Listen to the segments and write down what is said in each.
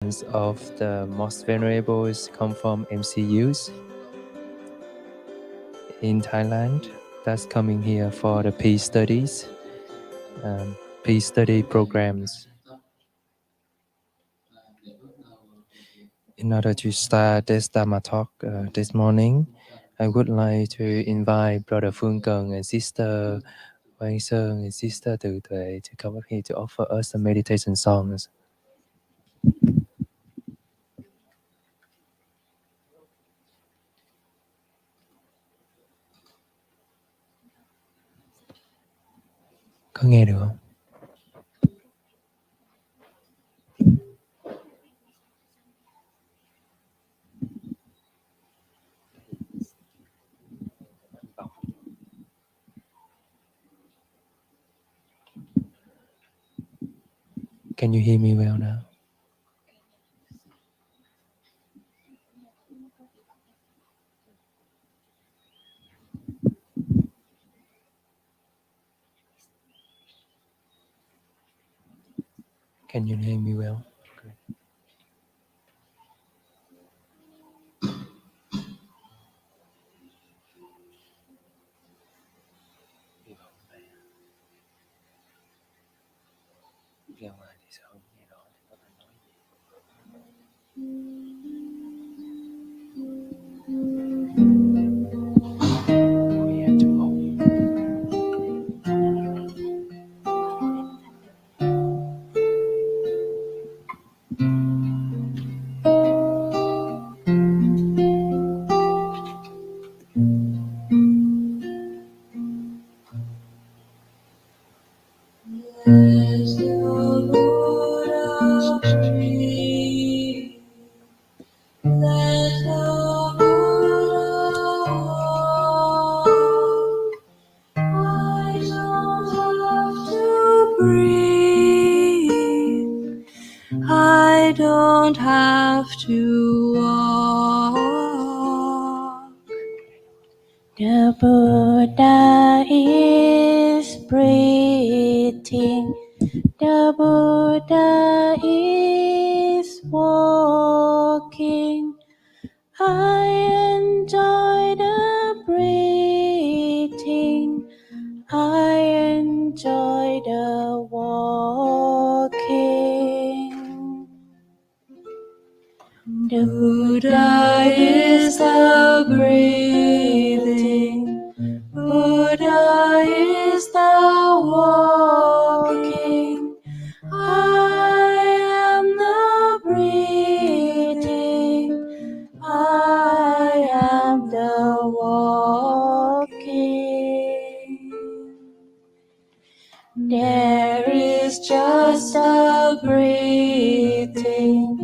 of the most venerables come from MCUs in Thailand that's coming here for the peace studies, peace study programs. In order to start this Dhamma talk this morning, I would like to invite Brother Phương Cần and Sister Wang Sơn and Sister Từ Tuệ to come up here to offer us some meditation songs. Có nghe được không? Can you hear me well now? Can you hear me well? Good. Ra ngoài thì sao không nghe rõ thì có thể nói gì. Ngồi ăn trong hộp. I don't have to walk. The Buddha is breathing. The Buddha is walking. I enjoy the breathing. I enjoy the walking. The Buddha is the breathing. Buddha is the walking. I am the breathing. I am the walking. There is just a breathing.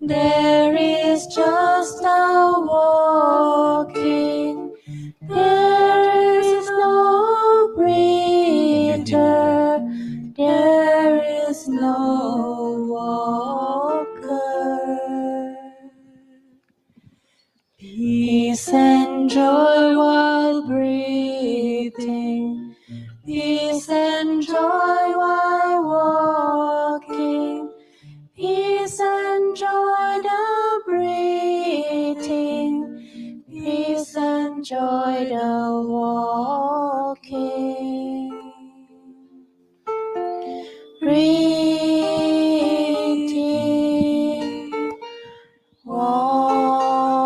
There is just a walking. There is no breather. There is no walker. Peace and joy while breathing. Peace and joy while walking. Peace and joy the breathing. Peace and joy the walking. Breathing, walking.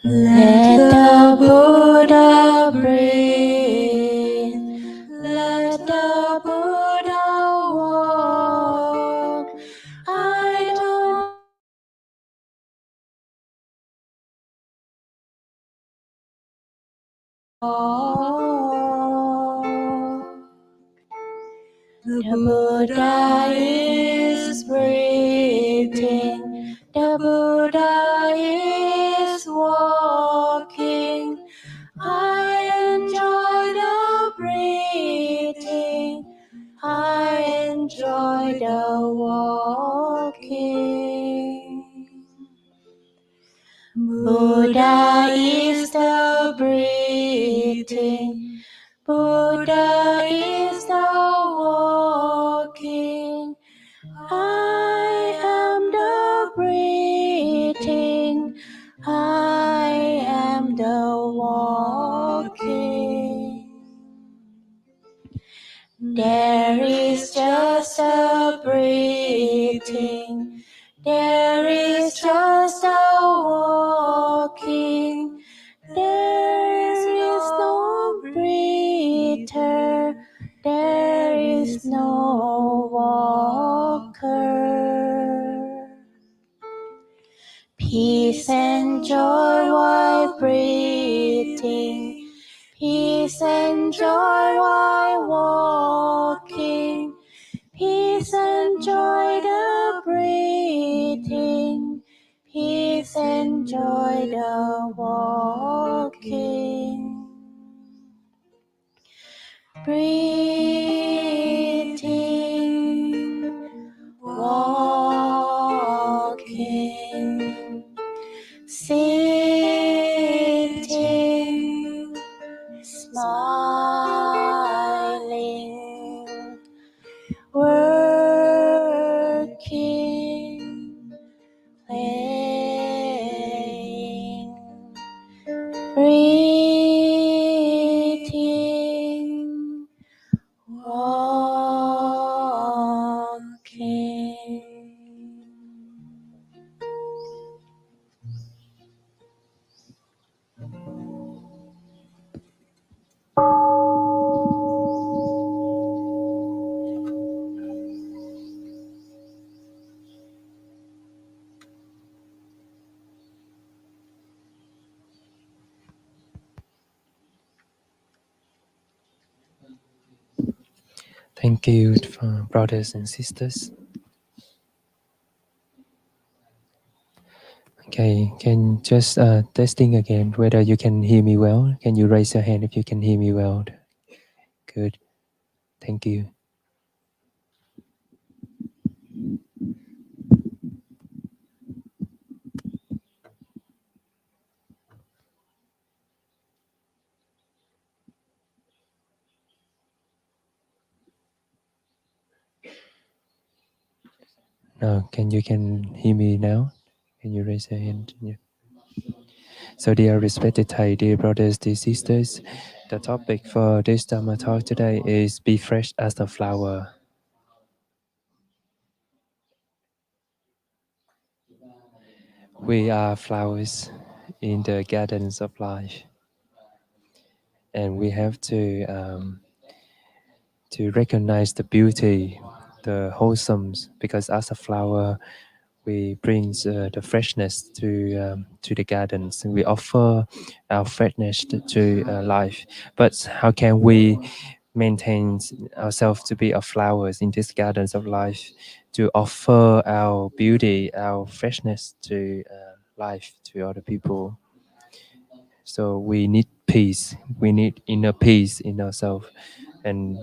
Let the Buddha breathe. Let the Buddha walk. I don't walk. The Buddha is breathing. The Buddha is walking. I enjoy the breathing. I enjoy the walk. Buddha is the breathing, Buddha is the walking. I am the breathing, I am the walking. There is just a breathing, there is just a walking. There is no breather, there is no walker. Peace and joy while breathing, peace and joy while walking. Peace and joy the breathing, peace and joy the walking. Breathing, walking, sitting, smiling, working, playing, breathing, walking. Thank you, brothers and sisters. Okay, can just testing again whether you can hear me well. Can you raise your hand if you can hear me well? Good. Thank you. Now, can hear me now? Can you raise your hand? Yeah. So, dear respected Thai, dear brothers, dear sisters, the topic for this Dhamma talk today is "Be fresh as a flower." We are flowers in the gardens of life, and we have to recognize the beauty, the wholesomes, because as a flower, we bring the freshness to the gardens. And we offer our freshness to life. But how can we maintain ourselves to be a flowers in these gardens of life, to offer our beauty, our freshness to life to other people? So we need peace. We need inner peace in ourselves, and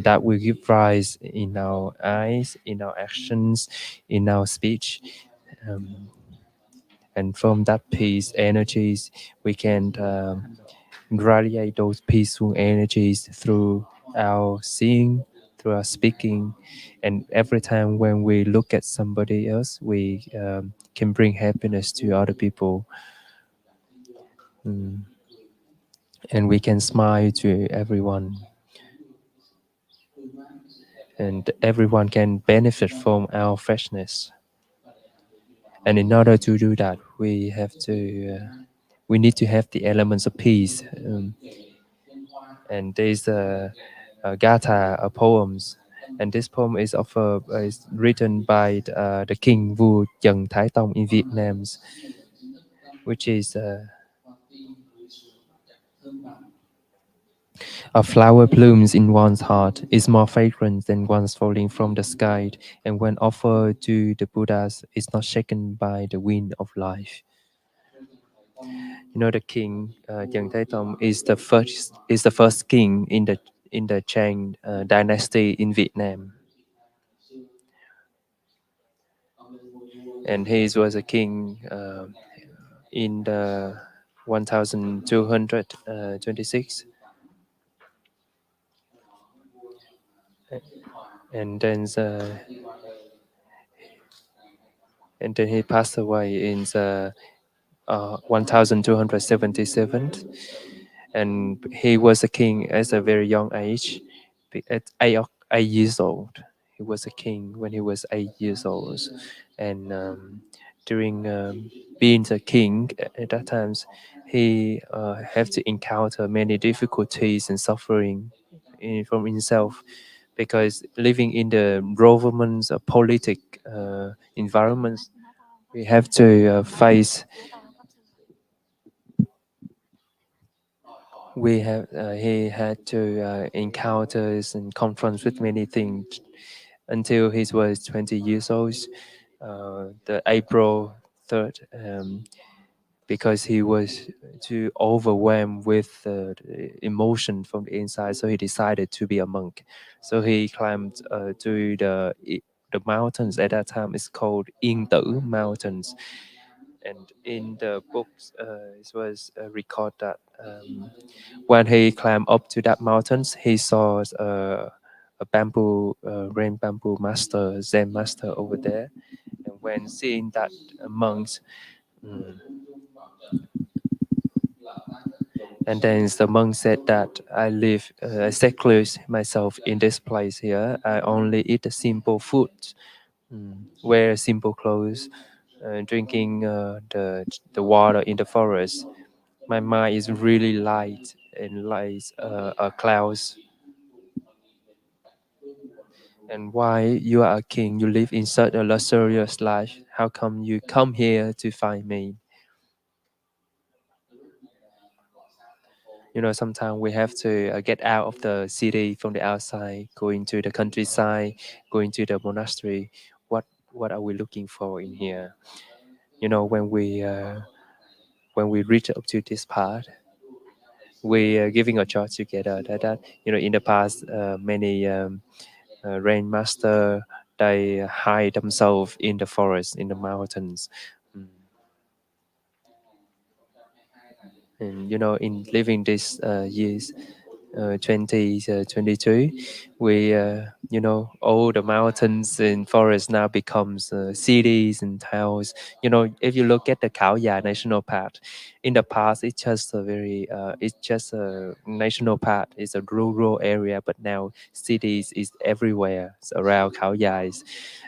that will give rise in our eyes, in our actions, in our speech, um, and from that peace energies, we can radiate those peaceful energies through our seeing, through our speaking, and every time when we look at somebody else, we can bring happiness to other people. Mm. And we can smile to everyone, and everyone can benefit from our freshness. And in order to do that, we need to have the elements of peace. And there's a gatha, a poems, and this poem is written by the king Vua Trần Thái Tông in Vietnam, which is a flower blooms in one's heart, is more fragrant than one's falling from the sky, and when offered to the Buddhas, is not shaken by the wind of life. You know, the king Trần Thái Tông is the first king in the Chang dynasty in Vietnam. and he was a king in the 1226, and then he passed away in the 1277, and he was a king at a very young age, at 8 years old. He was a king when he was 8 years old, and during being a king at that times, he had to encounter many difficulties and suffering from himself, because living in the government's politic environments, we have to face we have he had to encounters and confronts with many things until he was 20 years old, the April 3rd, because he was too overwhelmed with the emotion from the inside, so he decided to be a monk. So he climbed to the mountains. At that time it's called Yên Tử Mountains, and in the books it was recorded that when he climbed up to that mountains, he saw a bamboo, rain bamboo master, Zen master over there. And when seeing that monks, mm, and then the monk said that I seclude myself in this place here. I only eat a simple food, wear simple clothes, drinking the water in the forest. My mind is really light and light clouds. And why you are a king, you live in such a luxurious life, how come you come here to find me? Sometimes we have to get out of the city from the outside, going to the countryside, going to the monastery. What are we looking for in here? When we reach up to this part, we are giving a chart together that in the past, many rain master, they hide themselves in the forest, in the mountains. Mm. And in living these years, 2022, we all the mountains and forests now becomes cities and towns. If you look at the Khao Yai National Park, in the past it's just a national park, it's a rural area, but now cities is everywhere, it's around Khao Yai.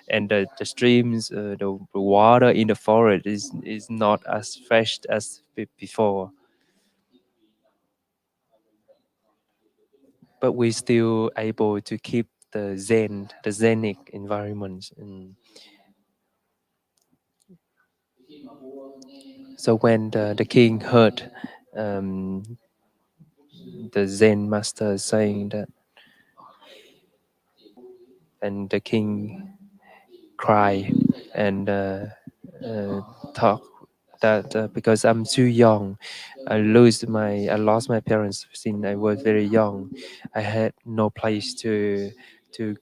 And the streams, the water in the forest is not as fresh as before, but we still able to keep the zenic environment. And so when the king heard um, the Zen master saying that, and the king cried and uh, talk that because I'm too young, I lost my parents since I was very young. I had no place to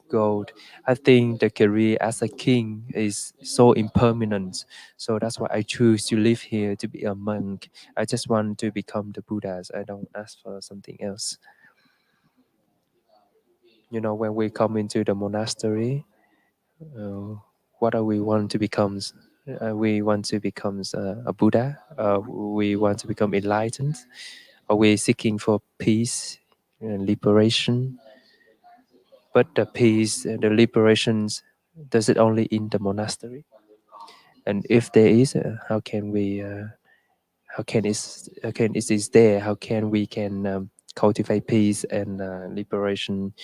go. I think the career as a king is so impermanent. So that's why I choose to live here to be a monk. I just want to become the Buddhas. I don't ask for something else. When we come into the monastery, uh, what are we want to become? We want to become a Buddha. We want to become enlightened. Are we seeking for peace and liberation? But the peace and the liberations, does it only in the monastery? And if there is, how can we? How can it is there? How can we can cultivate peace and liberation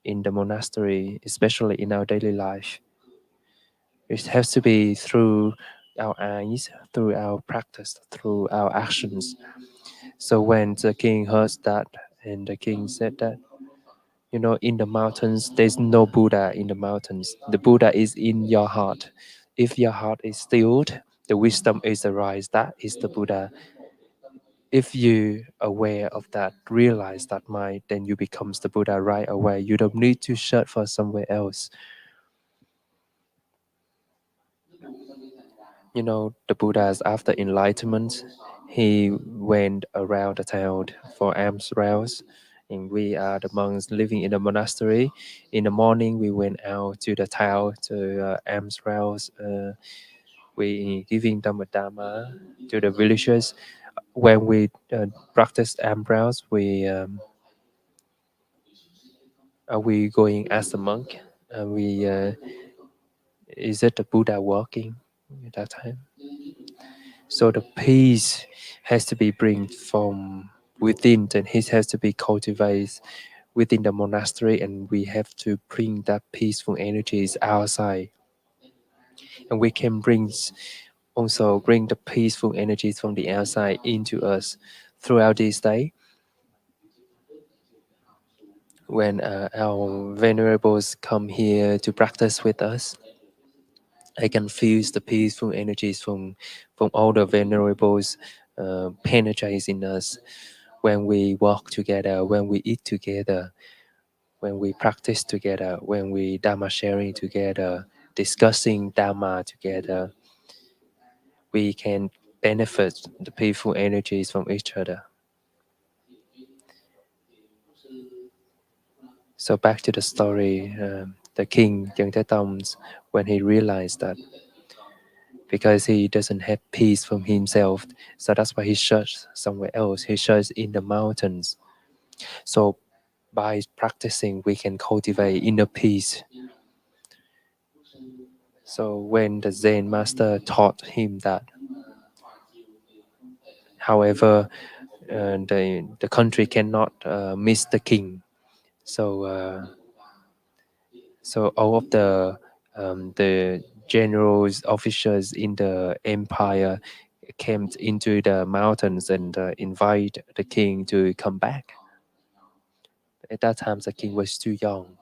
in the monastery, especially in our daily life? It has to be through our eyes, through our practice, through our actions. So when the king heard that, and the king said that, in the mountains, there's no Buddha in the mountains. The Buddha is in your heart. If your heart is stilled, the wisdom is arise. That is the Buddha. If you aware of that, realize that mind, then you becomes the Buddha right away. You don't need to search for somewhere else. You know, the Buddha's after enlightenment, he went around the town for alms rounds. And we are the monks living in the monastery. In the morning, we went out to the town to alms rounds. We giving Dhamma to the villagers. When we practice alms rounds, we going as a monk. We is it the Buddha walking at that time? So the peace has to be bring from within, and it has to be cultivated within the monastery, and we have to bring that peaceful energies outside. And we can also bring the peaceful energies from the outside into us throughout this day. When our venerables come here to practice with us, I can feel the peaceful energies from all the venerables penetrating us when we walk together, when we eat together, when we practice together, when we Dharma sharing together, discussing Dharma together, we can benefit the peaceful energies from each other. So back to the story, the king Yang Thế Tông, when he realized that because he doesn't have peace from himself, so that's why he searched somewhere else. He searched in the mountains. So by practicing, we can cultivate inner peace. So when the Zen master taught him that, however, the country cannot miss the king. So so all of the generals, officials in the empire came into the mountains and invite the king to come back. At that time, the king was too young,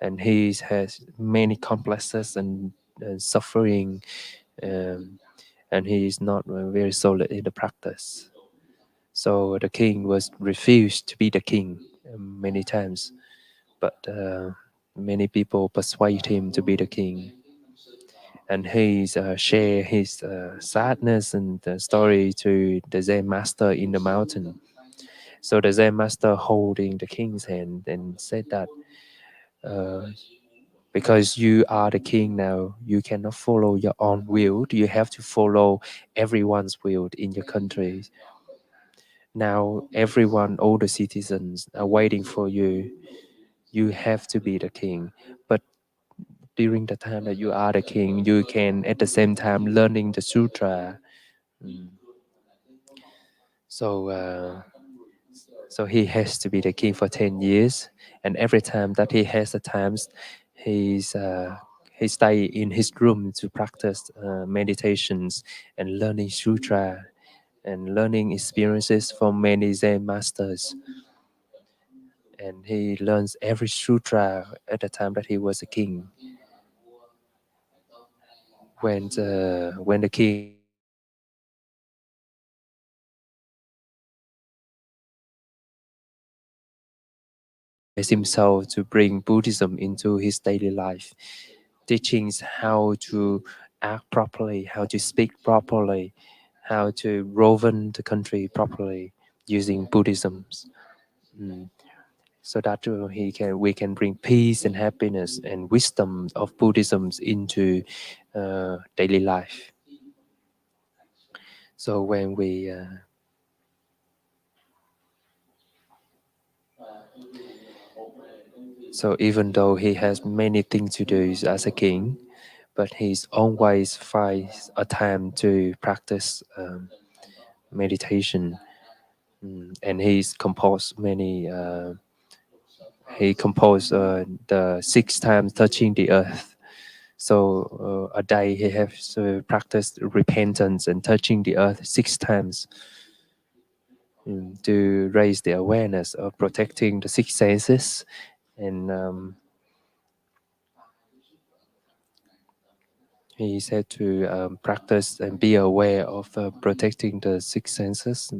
and he has many complexes and suffering, um, and he is not very solid in the practice. So the king was refused to be the king many times, but many people persuade him to be the king, and he share his sadness and the story to the Zen master in the mountain. So the Zen master holding the king's hand and said that uh, because you are the king now, you cannot follow your own will. You have to follow everyone's will in your country. Now everyone, all the citizens are waiting for you. You have to be the king. But during the time that you are the king, you can at the same time learning the sutra. Mm. So so he has to be the king for 10 years, and every time that he has the times, he's he stay in his room to practice meditations and learning sutra and learning experiences from many Zen masters. And he learns every sutra at the time that he was a king. When the king sacrificed himself to bring Buddhism into his daily life, teachings how to act properly, how to speak properly, how to govern the country properly using Buddhism, mm, so that we can bring peace and happiness and wisdom of Buddhism into daily life. So when we so even though he has many things to do as a king, but he's always finds a time to practice meditation. And he's composed many. He composed the 6 times touching the earth. So a day he has to practice repentance and touching the earth 6 times, to raise the awareness of protecting the 6 senses, and he said to practice and be aware of protecting the 6 senses,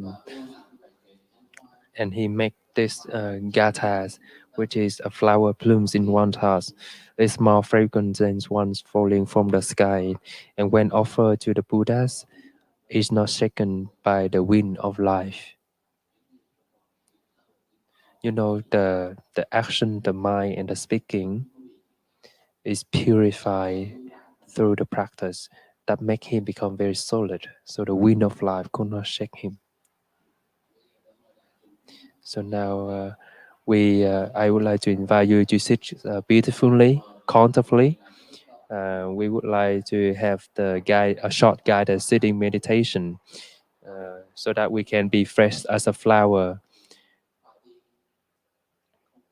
and he make this gathas which is a flower blooms in one's heart, is more fragrant than ones falling from the sky, and when offered to the Buddhas, is not shaken by the wind of life. You know, the action, the mind, and the speaking is purified through the practice that make him become very solid. So the wind of life could not shake him. So now I would like to invite you to sit beautifully, comfortably. We would like to have a short guided sitting meditation, so that we can be fresh as a flower.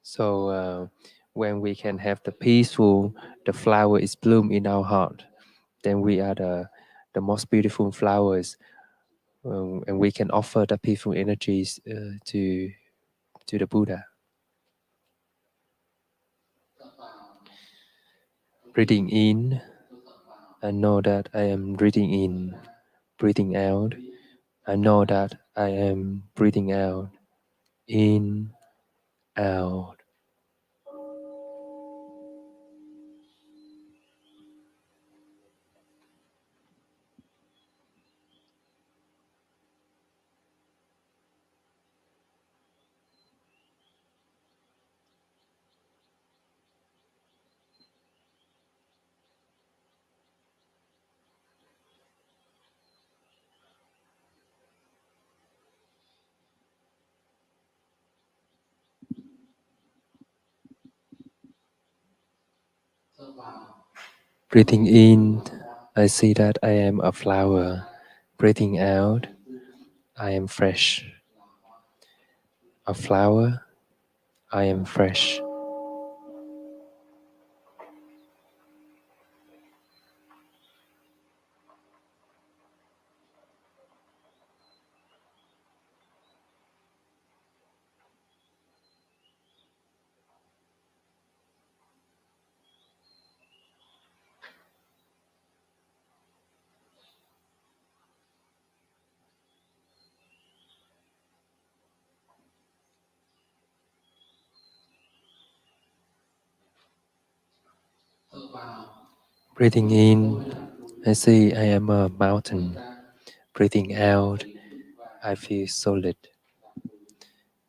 So when we can have the flower is bloom in our heart, then we are the most beautiful flowers, and we can offer the peaceful energies to the Buddha. Breathing in, I know that I am breathing in. Breathing out, I know that I am breathing out. In, out. Breathing in, I see that I am a flower. Breathing out, I am fresh. A flower, I am fresh. Breathing in, I see I am a mountain. Breathing out, I feel solid.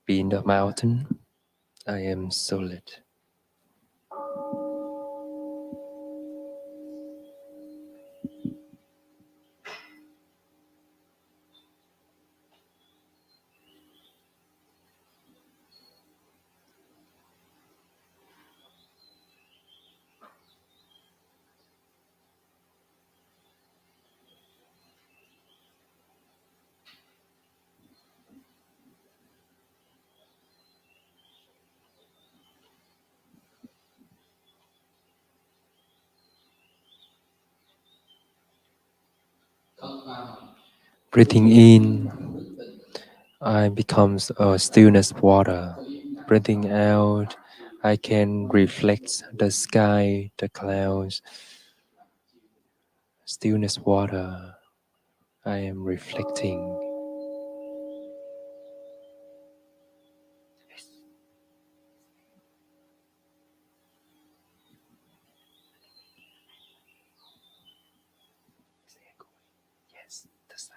Being the mountain, I am solid. Breathing in, I becomes a stillness water. Breathing out, I can reflect the sky, the clouds. Stillness water, I am reflecting. Yes, the sound.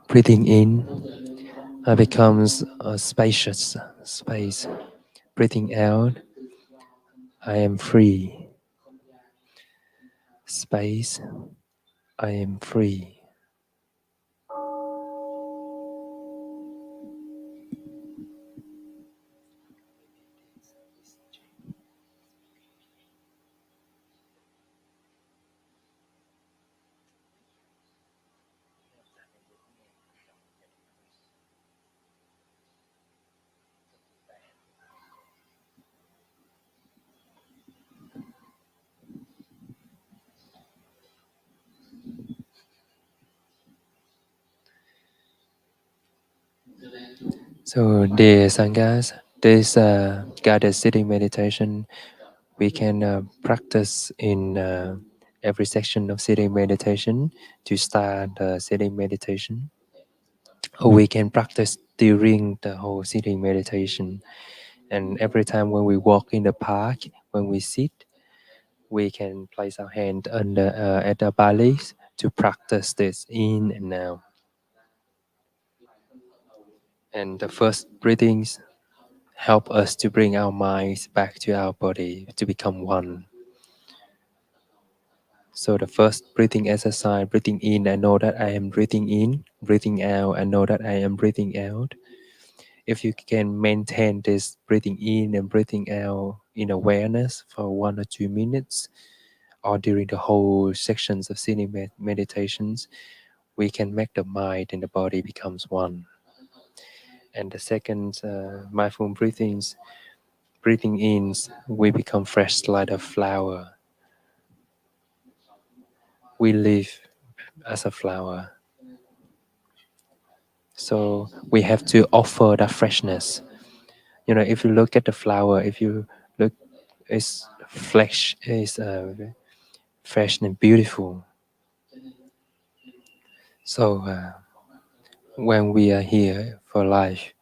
Breathing in, I becomes a spacious space. Breathing out, I am free. Space, I am free. So, dear Sanghas, this guided sitting meditation we can practice in every section of sitting meditation to start sitting meditation, or we can practice during the whole sitting meditation. And every time when we walk in the park, when we sit, we can place our hand under at the bellies to practice this in and out. And the first breathings help us to bring our minds back to our body to become one. So the first breathing exercise, breathing in, I know that I am breathing in, breathing out, I know that I am breathing out. If you can maintain this breathing in and breathing out in awareness for 1 or 2 minutes, or during the whole sections of sitting meditations, we can make the mind and the body becomes one. And the second mindful breathings, breathing in, we become fresh like a flower. We live as a flower. So we have to offer that freshness. You know, if you look at the flower, if you look, its flesh is fresh and beautiful. So when we are here for life,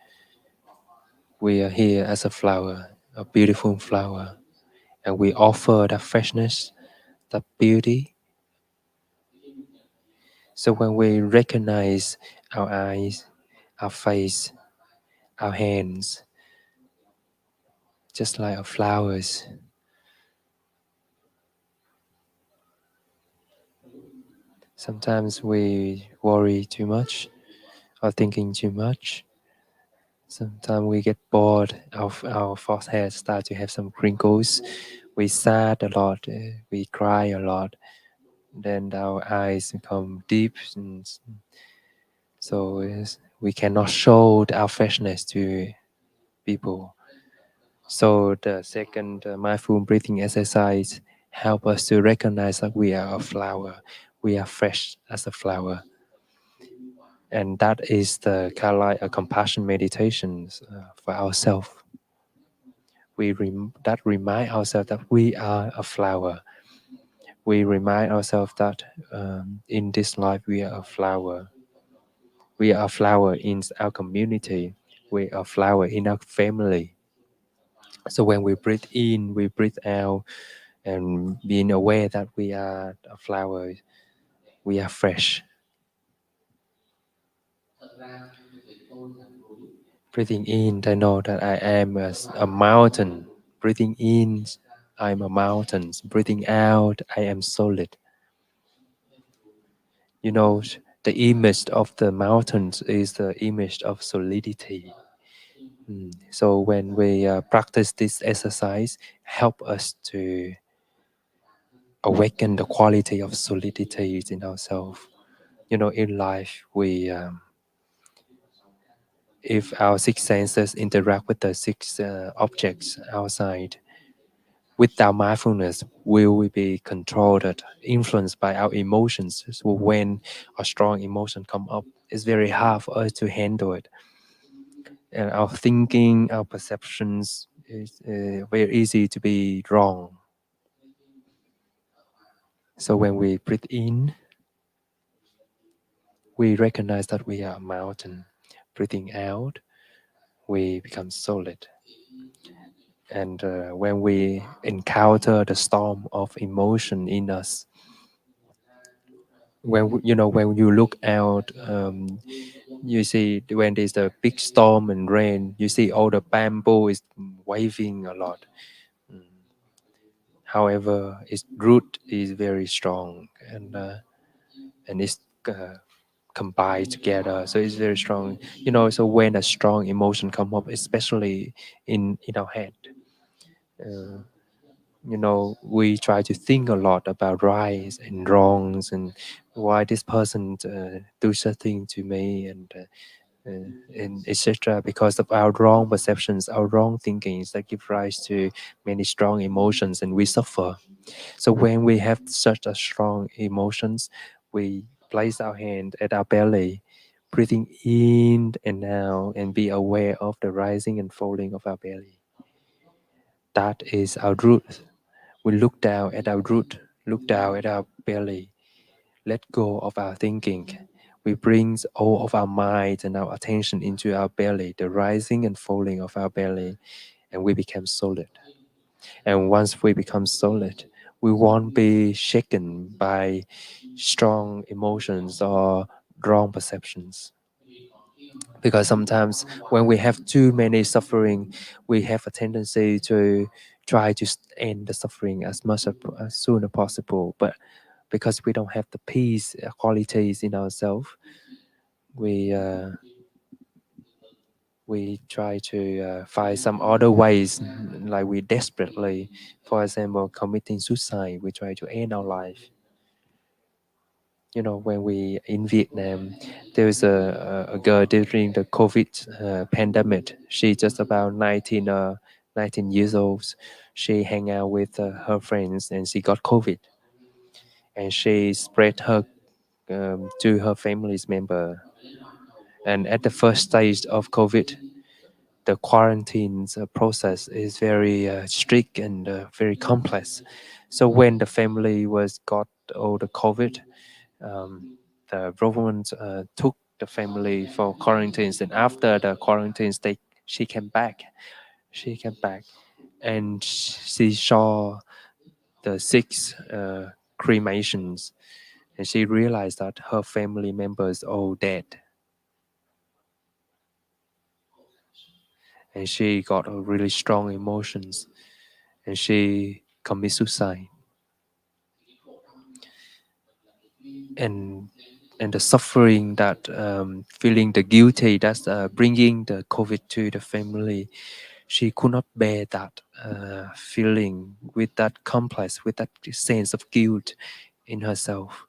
we are here as a flower, a beautiful flower, and we offer that freshness, that beauty. So when we recognize our eyes, our face, our hands, just like our flowers, sometimes we worry too much or thinking too much. Sometimes we get bored. Our forehead start to have some crinkles. We sad a lot. We cry a lot. Then our eyes become deep, and so we cannot show our freshness to people. So the second mindful breathing exercise help us to recognize that we are a flower. We are fresh as a flower, and that is the kind of like a compassion meditation for ourselves. That remind ourselves that we are a flower. We remind ourselves that in this life we are a flower. We are a flower in our community. We are a flower in our family. So when we breathe in, we breathe out, and being aware that we are a flower, we are fresh. Breathing in, I know that I am a mountain. Breathing in, I am a mountain. Breathing out, I am solid. You know, the image of the mountains is the image of solidity. So when we practice this exercise, help us to awaken the quality of solidity in ourselves. You know, in life, if our six senses interact with the six objects outside, without mindfulness, we will be controlled, influenced by our emotions. So when a strong emotion come up, it's very hard for us to handle it. And our thinking, our perceptions is very easy to be wrong. So when we breathe in, we recognize that we are a mountain. Breathing out, we become solid. And when we encounter the storm of emotion in us, when you look out, you see when there's a big storm and rain, you see all the bamboo is waving a lot. Mm. However, its root is very strong, and it's combined together, so it's very strong. So when a strong emotion come up, especially in our head, uh, we try to think a lot about rights and wrongs, and why this person do something to me, and etc. Because of our wrong perceptions, our wrong thinkings that give rise to many strong emotions, and we suffer. So when we have such a strong emotions, we place our hand at our belly, breathing in and out, and be aware of the rising and falling of our belly. That is our root. We look down at our root, look down at our belly, let go of our thinking. We bring all of our mind and our attention into our belly, the rising and falling of our belly, and we become solid. And once we become solid, we won't be shaken by strong emotions or wrong perceptions. Because sometimes when we have too many suffering, we have a tendency to try to end the suffering as soon as possible. But because we don't have the peace qualities in ourselves, we we try to find some other ways, like we desperately, for example, committing suicide. We try to end our life. You know, when we in Vietnam, there was a girl during the COVID pandemic. She just about 19 years old. She hang out with her friends and she got COVID, and she spread her to her family's member. And at the first stage of COVID, the quarantine process is very strict and very complex. So when the family was got all the COVID, um, the government took the family for quarantines, and after the quarantines, she came back. She came back, and she saw the six cremations, and she realized that her family members all dead, and she got a really strong emotions, and she commit suicide. and and the suffering that feeling the guilty that's bringing the COVID to the family, she could not bear that feeling with that complex, with that sense of guilt in herself.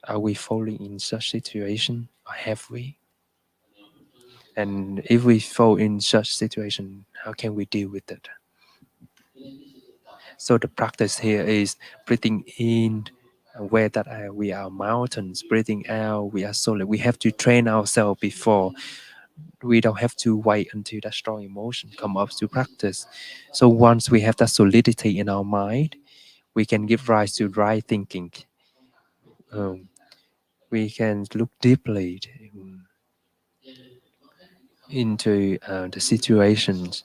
Are we falling in such situation, or have we? And if we fall in such situation, how can we deal with it? So the practice here is breathing in, aware that we are mountains. Breathing out, we are solid. We have to train ourselves before. We don't have to wait until that strong emotion come up to practice. So once we have that solidity in our mind, we can give rise to right thinking. Um, we can look deeply into the situations.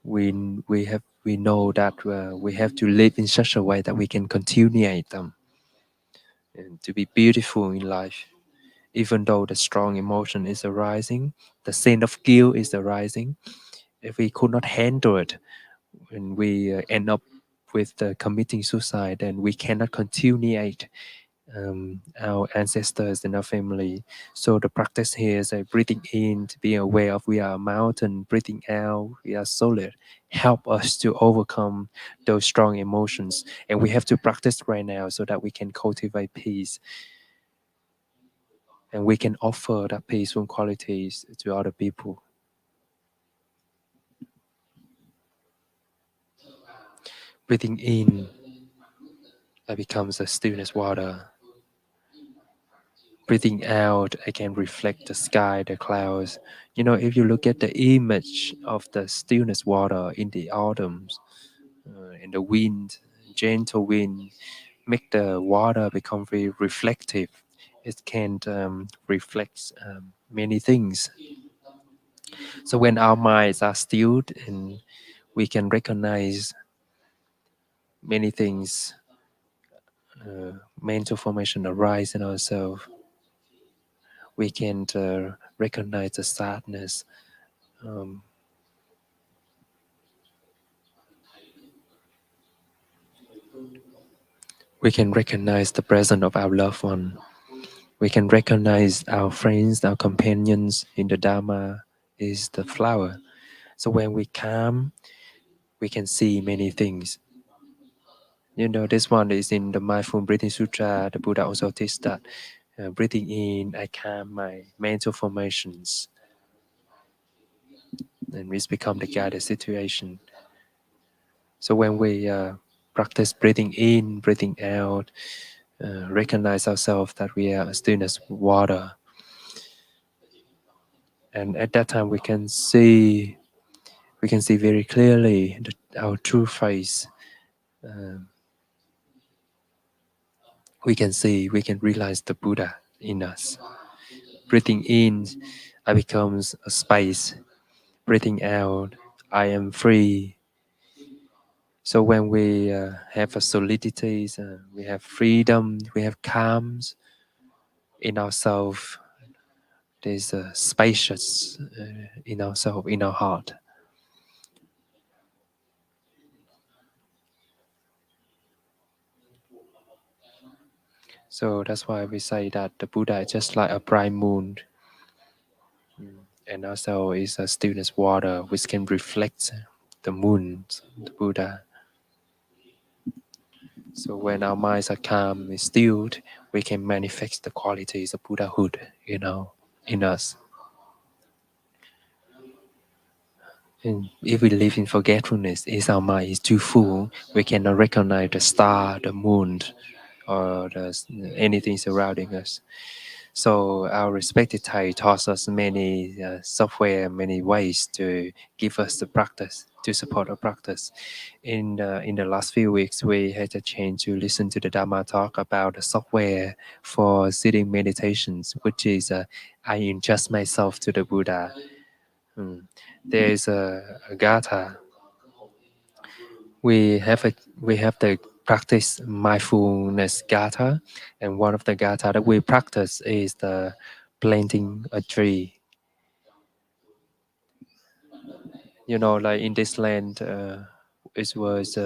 We know that we have to live in such a way that we can continuate them and to be beautiful in life. Even though the strong emotion is arising, the sense of guilt is arising, if we could not handle it, and we end up with committing suicide, then we cannot continuate our ancestors and our family. So the practice here is breathing in, to be aware of we are a mountain, breathing out, we are solid, help us to overcome those strong emotions. And we have to practice right now so that we can cultivate peace, and we can offer that peaceful qualities to other people. Breathing in, that becomes a stillness water. Breathing out, I can reflect the sky, the clouds. You know, if you look at the image of the stillness water in the autumns, in the wind, gentle wind, make the water become very reflective. It can reflect many things. So when our minds are stilled, and we can recognize many things, mental formation arise in ourselves. We can recognize the sadness. Um, we can recognize the presence of our loved one. We can recognize our friends, our companions in the Dharma is the flower. So when we calm, we can see many things. You know, this one is in the Mindful Breathing Sutra. The Buddha also teaches that breathing in, I calm my mental formations, and it's become the guided situation. So when we practice breathing in, breathing out, recognize ourselves that we are still as water. And at that time, we can see very clearly our true face. Um, we can realize the Buddha in us. Breathing in, I becomes a space. Breathing out, I am free. So when we have a solidity, we have freedom, we have calms in ourselves. There's a spacious in ourselves, in our heart. So that's why we say that the Buddha is just like a bright moon, and also is a stillness water which can reflect the moon, the Buddha. So when our minds are calm and stilled, we can manifest the qualities of Buddhahood, in us. And if we live in forgetfulness, if our mind is too full, we cannot recognize the star, the moon, or anything surrounding us. So our respected Thai taught us many software, many ways to give us the practice, to support our practice. In the last few weeks, we had a chance to listen to the Dhamma talk about the software for sitting meditations, which is I entrust myself to the Buddha. Mm. There is a gatha. We have the practice mindfulness gatha, and one of the gatha that we practice is the planting a tree. Like in this land, it was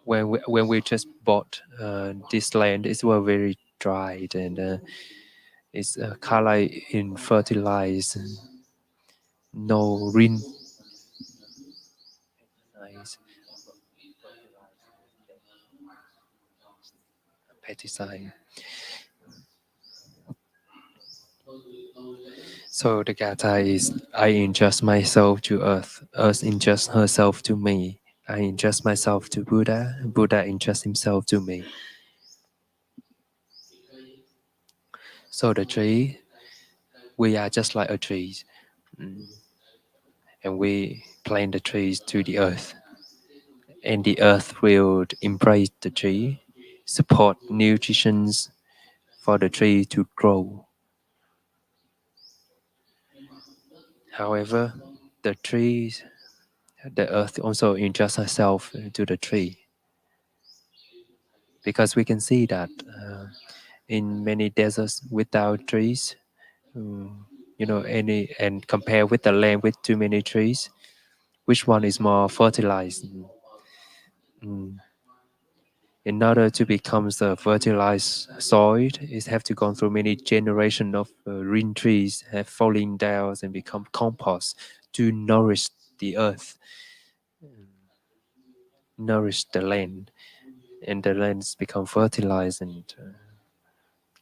when we just bought this land. It was very dried, and it's kind of like in fertilized, no rain, nice pesticide. So the gatha is I entrust myself to earth, earth entrusts herself to me. I entrust myself to Buddha, Buddha entrusts himself to me. So the tree, we are just like a tree, mm, and we plant the trees to the earth, and the earth will embrace the tree, support nutrition for the tree to grow. However, the trees, the earth also entrusts herself to the tree, because we can see that in many deserts without trees, mm, and compare with the land with too many trees, which one is more fertilized? Mm. In order to become the fertilized soil, it have to go through many generations of green trees have fallen down and become compost to nourish the earth, nourish the land, and the lands become fertilized and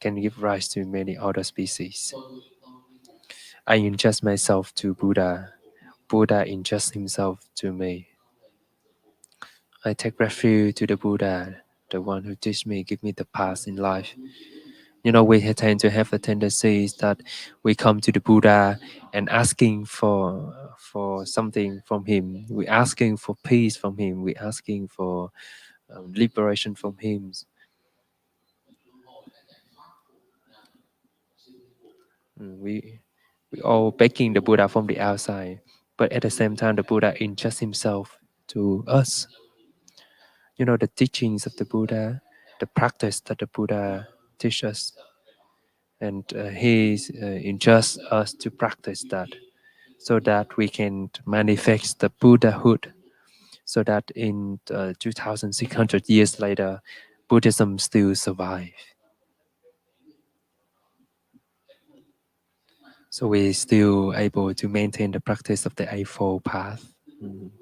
can give rise to many other species. I entrust myself to Buddha. Buddha entrusts himself to me. I take refuge to the Buddha, the one who teach me, give me the path in life. We tend to have a tendency that we come to the Buddha and asking for something from him. We're asking for peace from him. We're asking for liberation from him. We all begging the Buddha from the outside, but at the same time, the Buddha entrusts himself to us. The teachings of the Buddha, the practice that the Buddha teaches us, and he entrusts us to practice that, so that we can manifest the Buddhahood, so that in 2,600 years later, Buddhism still survive. So we're still able to maintain the practice of the Eightfold Path. Mm.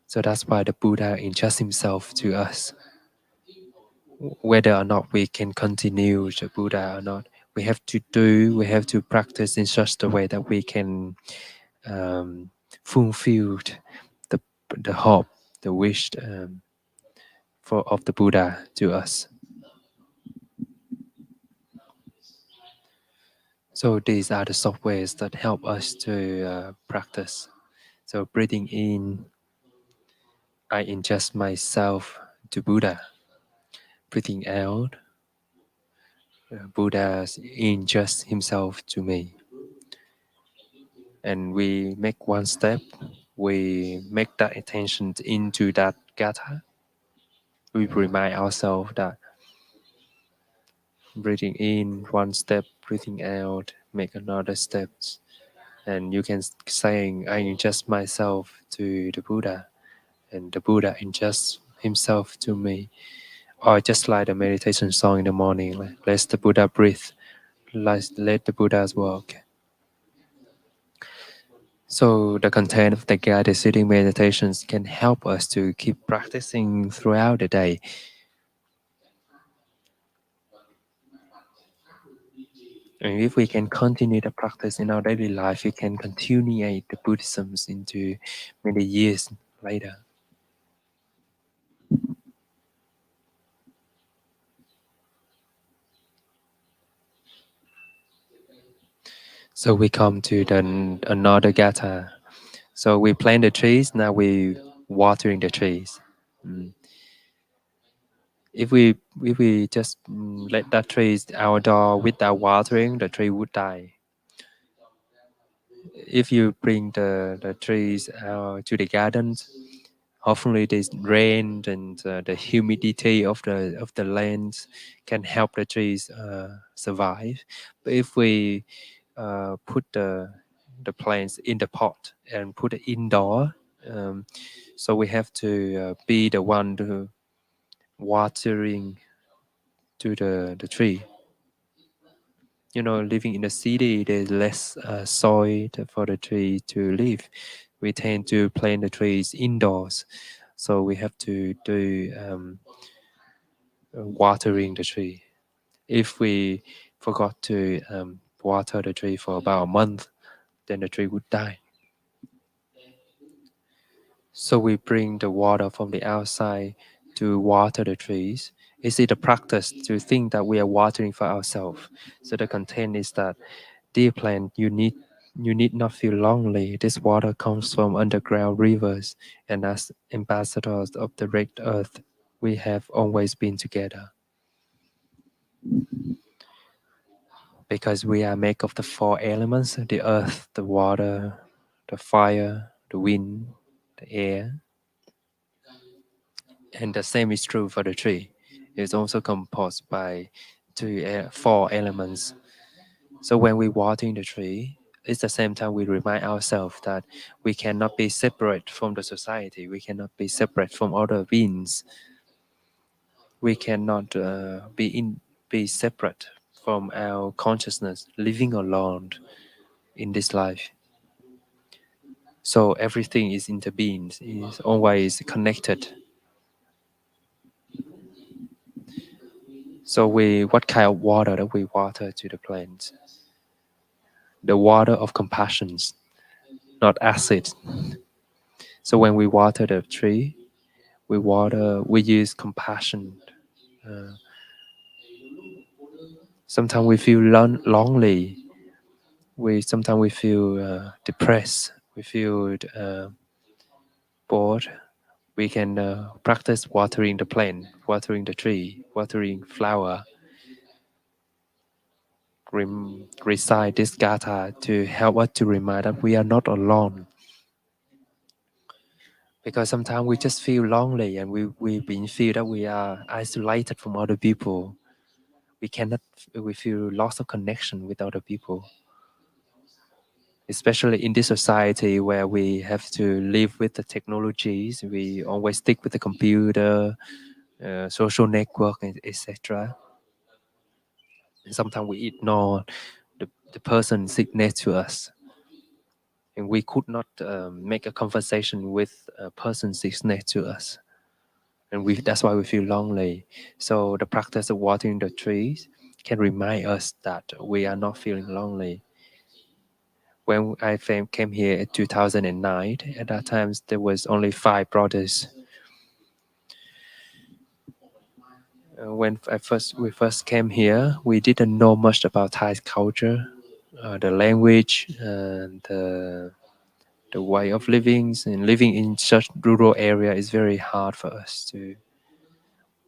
So that's why the Buddha entrusts himself to us. Whether or not we can continue the Buddha or not, we have to practice in such a way that we can fulfill the hope, the wish of the Buddha to us. So these are the softwares that help us to practice. So breathing in, I ingest myself to Buddha. Breathing out, Buddha ingests himself to me. And we make one step, we make that attention into that gatha. We remind ourselves that breathing in one step, breathing out, make another step. And you can saying, I ingest myself to the Buddha, and the Buddha ingests himself to me. Or just like the meditation song in the morning, like, let the Buddha breathe, let the Buddha's walk. So the content of the guided sitting meditations can help us to keep practicing throughout the day. And if we can continue the practice in our daily life, we can continue the Buddhism into many years later. So we come to another gatha. So we plant the trees, now we watering the trees. Mm. If we just let that trees outdoor without watering, the tree would die. If you bring the trees out to the gardens, hopefully this rain and the humidity of the land can help the trees survive. But if we put the plants in the pot and put it indoor, um, so we have to be the one to watering to the tree. You know, living in the city, there's less soil for the tree to live. We tend to plant the trees indoors, so we have to do watering the tree. If we forgot to water the tree for about a month, then the tree would die. So we bring the water from the outside to water the trees. Is it a practice to think that we are watering for ourselves? So the content is that, dear plant, you need not feel lonely. This water comes from underground rivers, and as ambassadors of the red earth, we have always been together. Because we are made of the four elements: the earth, the water, the fire, the wind, the air. And the same is true for the tree. It's also composed by four elements. So when we watering the tree, it's the same time we remind ourselves that we cannot be separate from the society. We cannot be separate from other beings. We cannot be separate from our consciousness, living alone in this life. So everything is intervened, is always connected. So what kind of water that we water to the plants? The water of compassion, not acid. So when we water the tree, we use compassion. Uh, Sometimes we feel lonely. Sometimes we feel depressed. We feel bored. We can practice watering the plant, watering the tree, watering flower. Recite this gatha to help us to remind that we are not alone. Because sometimes we just feel lonely and we feel that we are isolated from other people. We feel loss of connection with other people, especially in this society where we have to live with the technologies. We always stick with the computer, social network, etc. And sometimes we ignore the person sitting next to us, and we could not make a conversation with a person sitting next to us, and that's why we feel lonely. So the practice of watering the trees can remind us that we are not feeling lonely. When I came here in 2009, at that time there was only 5 brothers. When we first came here, we didn't know much about Thai culture, the language, and the way of living. And living in such rural area is very hard for us to.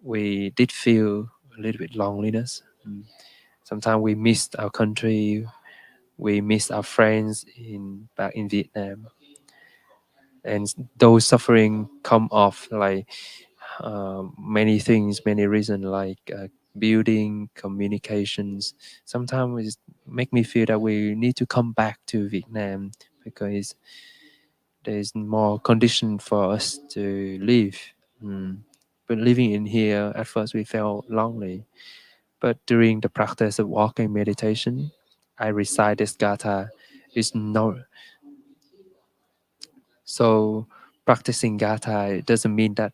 We did feel a little bit loneliness. Sometimes we missed our country. We missed our friends back in Vietnam, and those suffering come off like many things, many reasons like building, communications. Sometimes it make me feel that we need to come back to Vietnam because there's more condition for us to live. But living in here, at first we felt lonely. But during the practice of walking meditation, I recite this gatha. It's not so practicing gatha. It doesn't mean that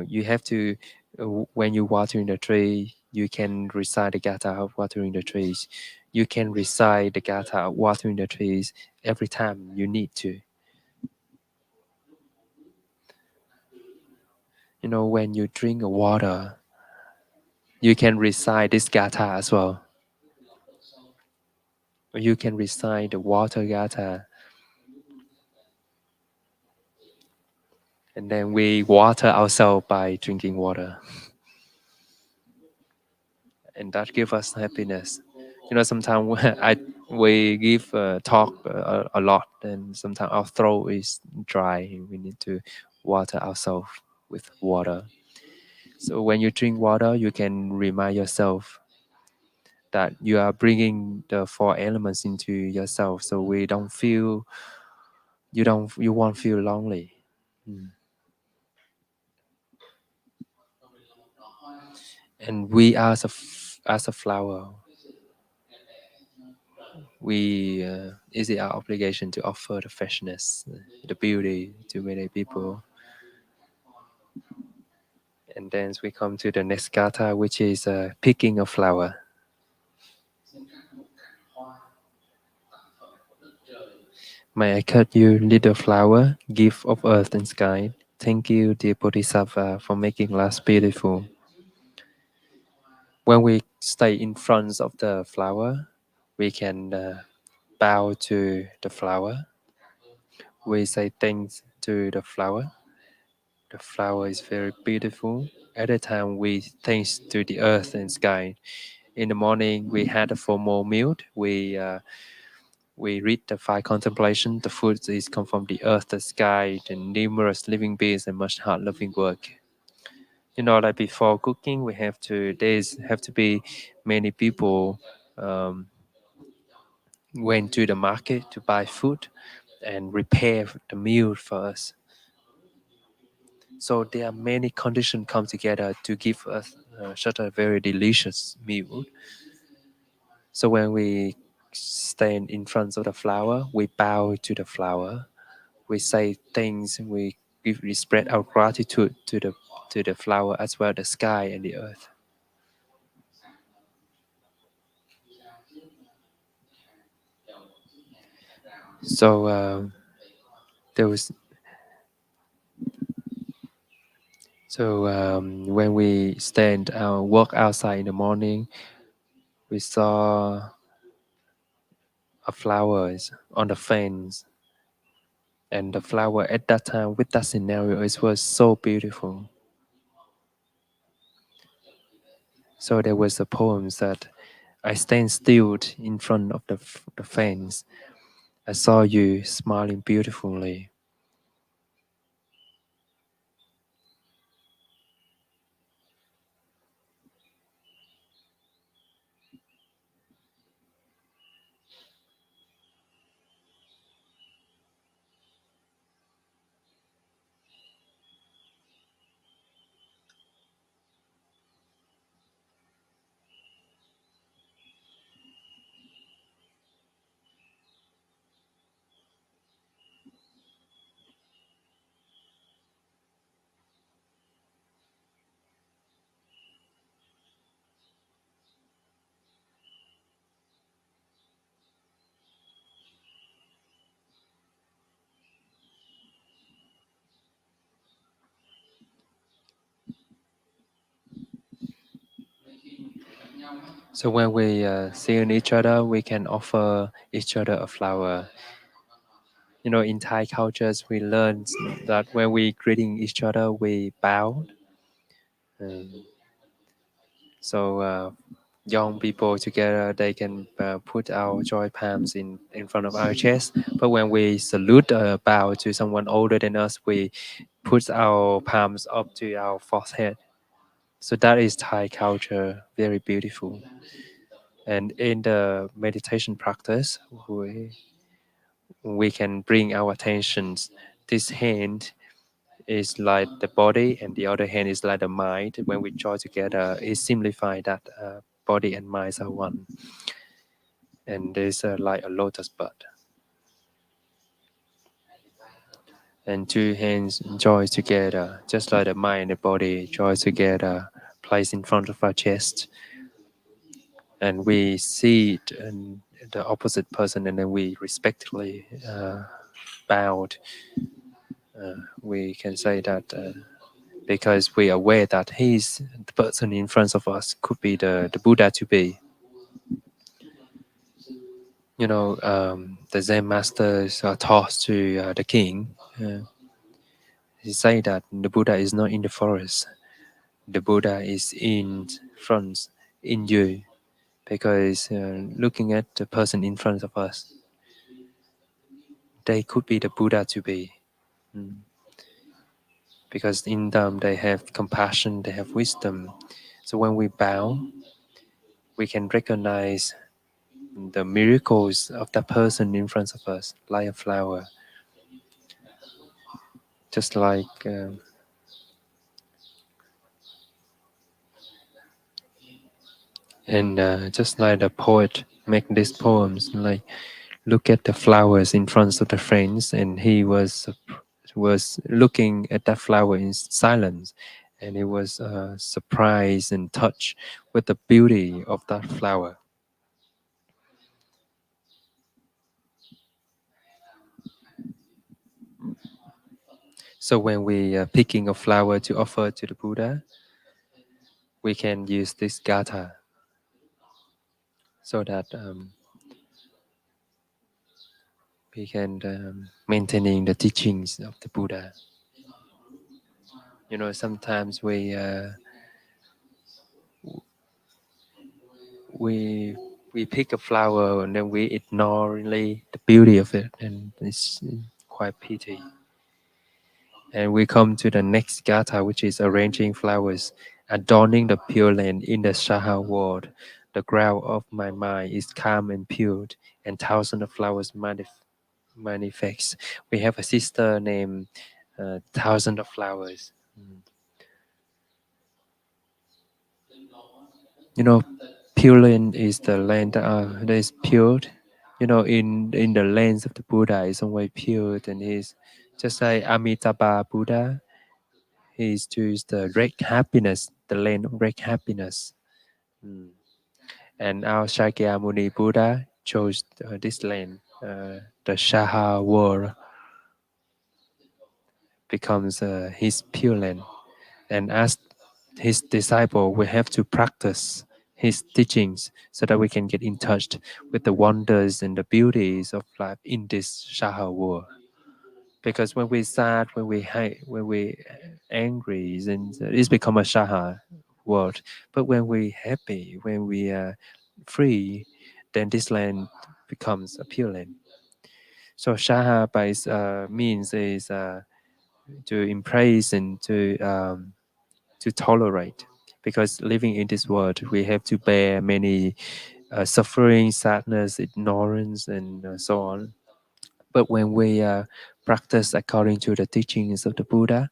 you have to when you watering the tree, you can recite the gatha of watering the trees. You can recite the gatha of watering the trees every time you need to. When you drink water, you can recite this gatha as well. Or you can recite the water gatha, and then we water ourselves by drinking water, and that gives us happiness. Sometimes we give talk a lot, and sometimes our throat is dry, and we need to water ourselves with water. So when you drink water, you can remind yourself that you are bringing the four elements into yourself, so you won't feel lonely. And we as a flower, we is it our obligation to offer the freshness, the beauty to many people. And then we come to the next kata, which is picking a flower. May I cut you, little flower, gift of earth and sky. Thank you, dear Bodhisattva, for making life beautiful. When we stay in front of the flower, we can bow to the flower. We say thanks to the flower. The flower is very beautiful. At the time, we thanks to the earth and sky. In the morning, we had a formal meal. We read the five contemplation. The food is come from the earth, the sky, the numerous living beings, and much hard loving work. Like before cooking, there's have to be many people went to the market to buy food and prepare the meal for us. So there are many conditions come together to give us such a very delicious meal. So when we stand in front of the flower, we bow to the flower. We say things. We spread our gratitude to the flower as well, the sky and the earth. So there was when we walk outside in the morning, we saw a flowers on the fence, and the flower at that time with that scenario it was so beautiful. So there was a poem that I stand still in front of the fence. I saw you smiling beautifully. So when we see each other, we can offer each other a flower. In Thai cultures, we learn that when we greeting each other, we bow. Um, so young people together, they can put our joy palms in front of our chest. But when we salute bow to someone older than us, we put our palms up to our forehead. So that is Thai culture, very beautiful. And in the meditation practice, we can bring our attentions. This hand is like the body, and the other hand is like the mind. When we join together, it simplifies that body and mind are one. And there's like a lotus bud. And two hands join together, just like the mind and the body join together, placed in front of our chest. And we see it and the opposite person, and then we respectfully bowed. We can say that because we are aware that he's the person in front of us could be the Buddha to be. The Zen masters are taught to the king. He say that the Buddha is not in the forest. The Buddha is in front, in you, because looking at the person in front of us, they could be the Buddha to be. Mm. Because in them they have compassion, they have wisdom. So when we bow, we can recognize the miracles of that person in front of us, like a flower, just like just like the poet make these poems, like look at the flowers in front of the friends, and he was looking at that flower in silence, and he was surprised and touched with the beauty of that flower. So when we are picking a flower to offer to the Buddha, we can use this gatha, so that we can maintaining the teachings of the Buddha. Sometimes we we pick a flower and then we ignore really the beauty of it, and it's quite pity. And we come to the next gatha, which is arranging flowers, adorning the pure land in the Shaha world. The ground of my mind is calm and pure, and thousands of flowers manifest. We have a sister named Thousand of Flowers. You know, Pure Land is the land that is pure. In the lands of the Buddha is always pure, and he's just like Amitabha Buddha. He's choose the red happiness, the land of red happiness. Mm. And our Shakyamuni Buddha chose this land, the Shaha world becomes his pure land. And as his disciple, we have to practice his teachings so that we can get in touch with the wonders and the beauties of life in this Shaha world. Because when we sad, when we hate, when we angry, then it's become a Shaha world. But when we happy, when we are free, then this land becomes a pure land. So Shaha by means is to embrace and to tolerate, because living in this world we have to bear many suffering, sadness, ignorance, and so on. But when we practice according to the teachings of the Buddha,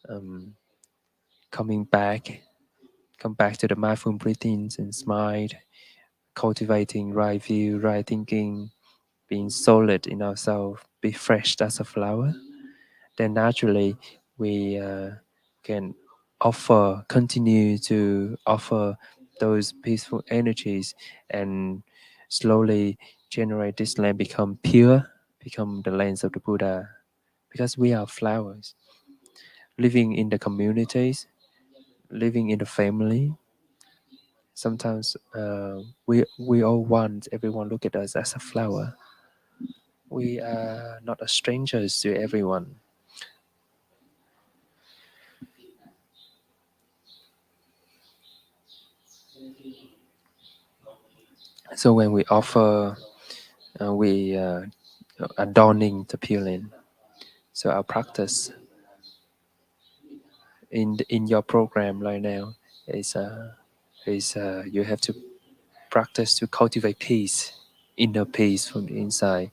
um, coming back come back to the mindful breathings and smile, cultivating right view, right thinking, being solid in ourselves, be fresh as a flower, then naturally we can continue to offer those peaceful energies, and slowly generate this land become pure, become the lands of the Buddha, because we are flowers living in the communities, living in the family, Sometimes we all want everyone look at us as a flower. We are not a strangers to everyone. So when we offer, we adorning the purine. So our practice in your program right now is you have to practice to cultivate peace, inner peace from the inside,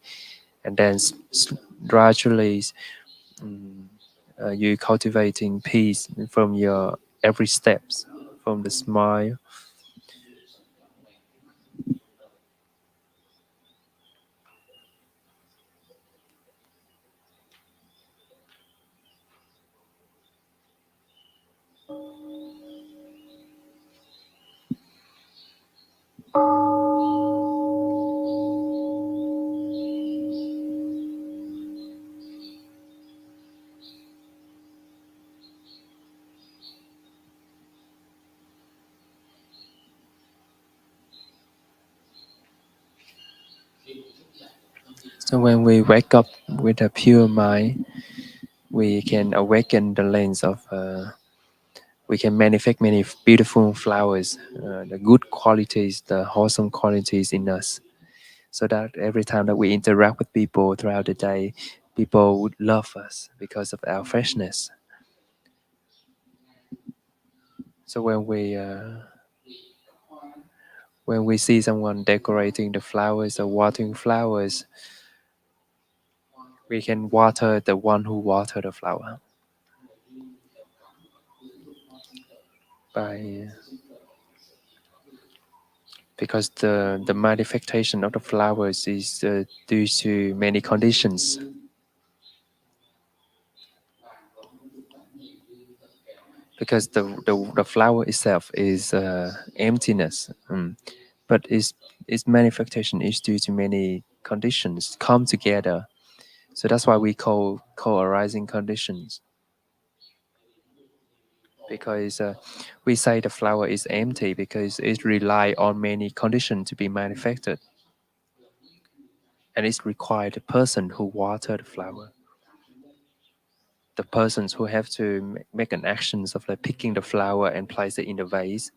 and then gradually mm, you cultivating peace from your every steps, from the smile. So when we wake up with a pure mind, we can awaken the lens of we can manifest many beautiful flowers, the good qualities, the wholesome qualities in us, so that every time that we interact with people throughout the day, people would love us because of our freshness. So when we see someone decorating the flowers or watering flowers, we can water the one who watered the flower by because the manifestation of the flowers is due to many conditions. Because the flower itself is emptiness, but its manifestation is due to many conditions come together. So that's why we call co-arising conditions. Because we say the flower is empty because it rely on many conditions to be manifested, and it's required the person who water the flower, the persons who have to make an actions of like picking the flower and place it in the vase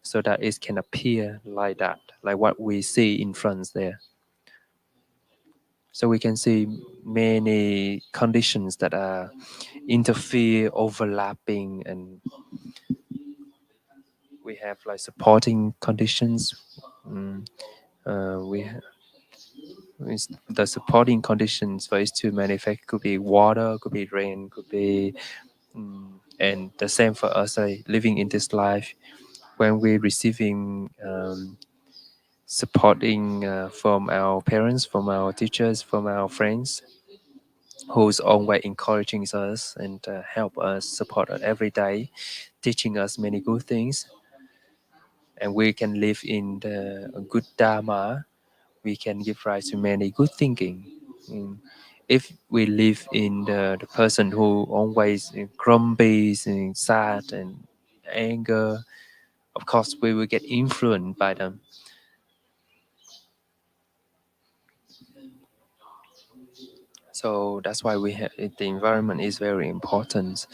so that it can appear like that, like what we see in front there. So we can see many conditions that are interfere, overlapping, and we have like supporting conditions. Mm, the supporting conditions for it to manifest could be water, could be rain, could be, and the same for us like living in this life. When we're receiving supporting from our parents, from our teachers, from our friends, who's always encouraging us and help us, support us every day, teaching us many good things, and we can live in the good Dharma. We can give rise to many good thinking. Mm. If we live in the person who always grumpy and sad and anger, of course we will get influenced by them. So that's why the environment is very important,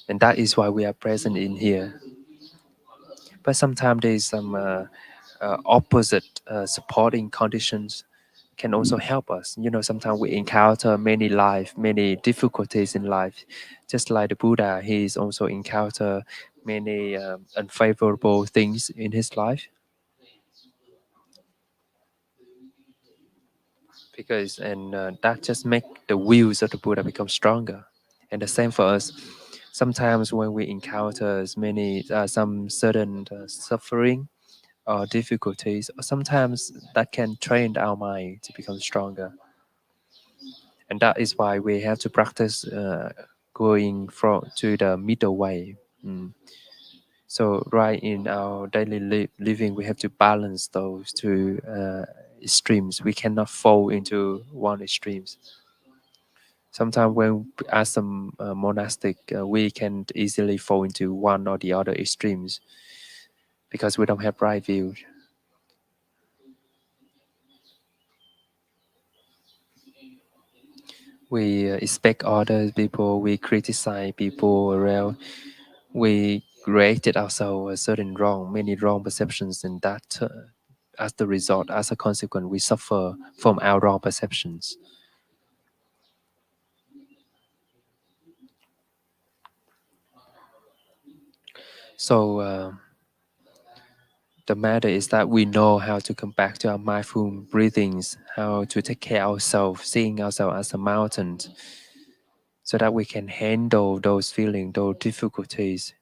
and that is why we are present in here. But sometimes there is some opposite supporting conditions can also help us. You know, sometimes we encounter many difficulties in life. Just like the Buddha, he is also encounter many unfavorable things in his life. Because and that just make the wheels of the Buddha become stronger. And the same for us. Sometimes when we encounter many some certain suffering or difficulties, or sometimes that can train our mind to become stronger. And that is why we have to practice going from to the middle way. Mm. So right in our daily living, we have to balance those two extremes. We cannot fall into one extremes. Sometimes when as some monastic, we can easily fall into one or the other extremes because we don't have right view. We expect other people, we criticize people around, we created ourselves a certain wrong, many wrong perceptions, and that as the result, as a consequence, we suffer from our wrong perceptions. So the matter is that we know how to come back to our mindful breathings, how to take care of ourselves, seeing ourselves as a mountain, so that we can handle those feelings, those difficulties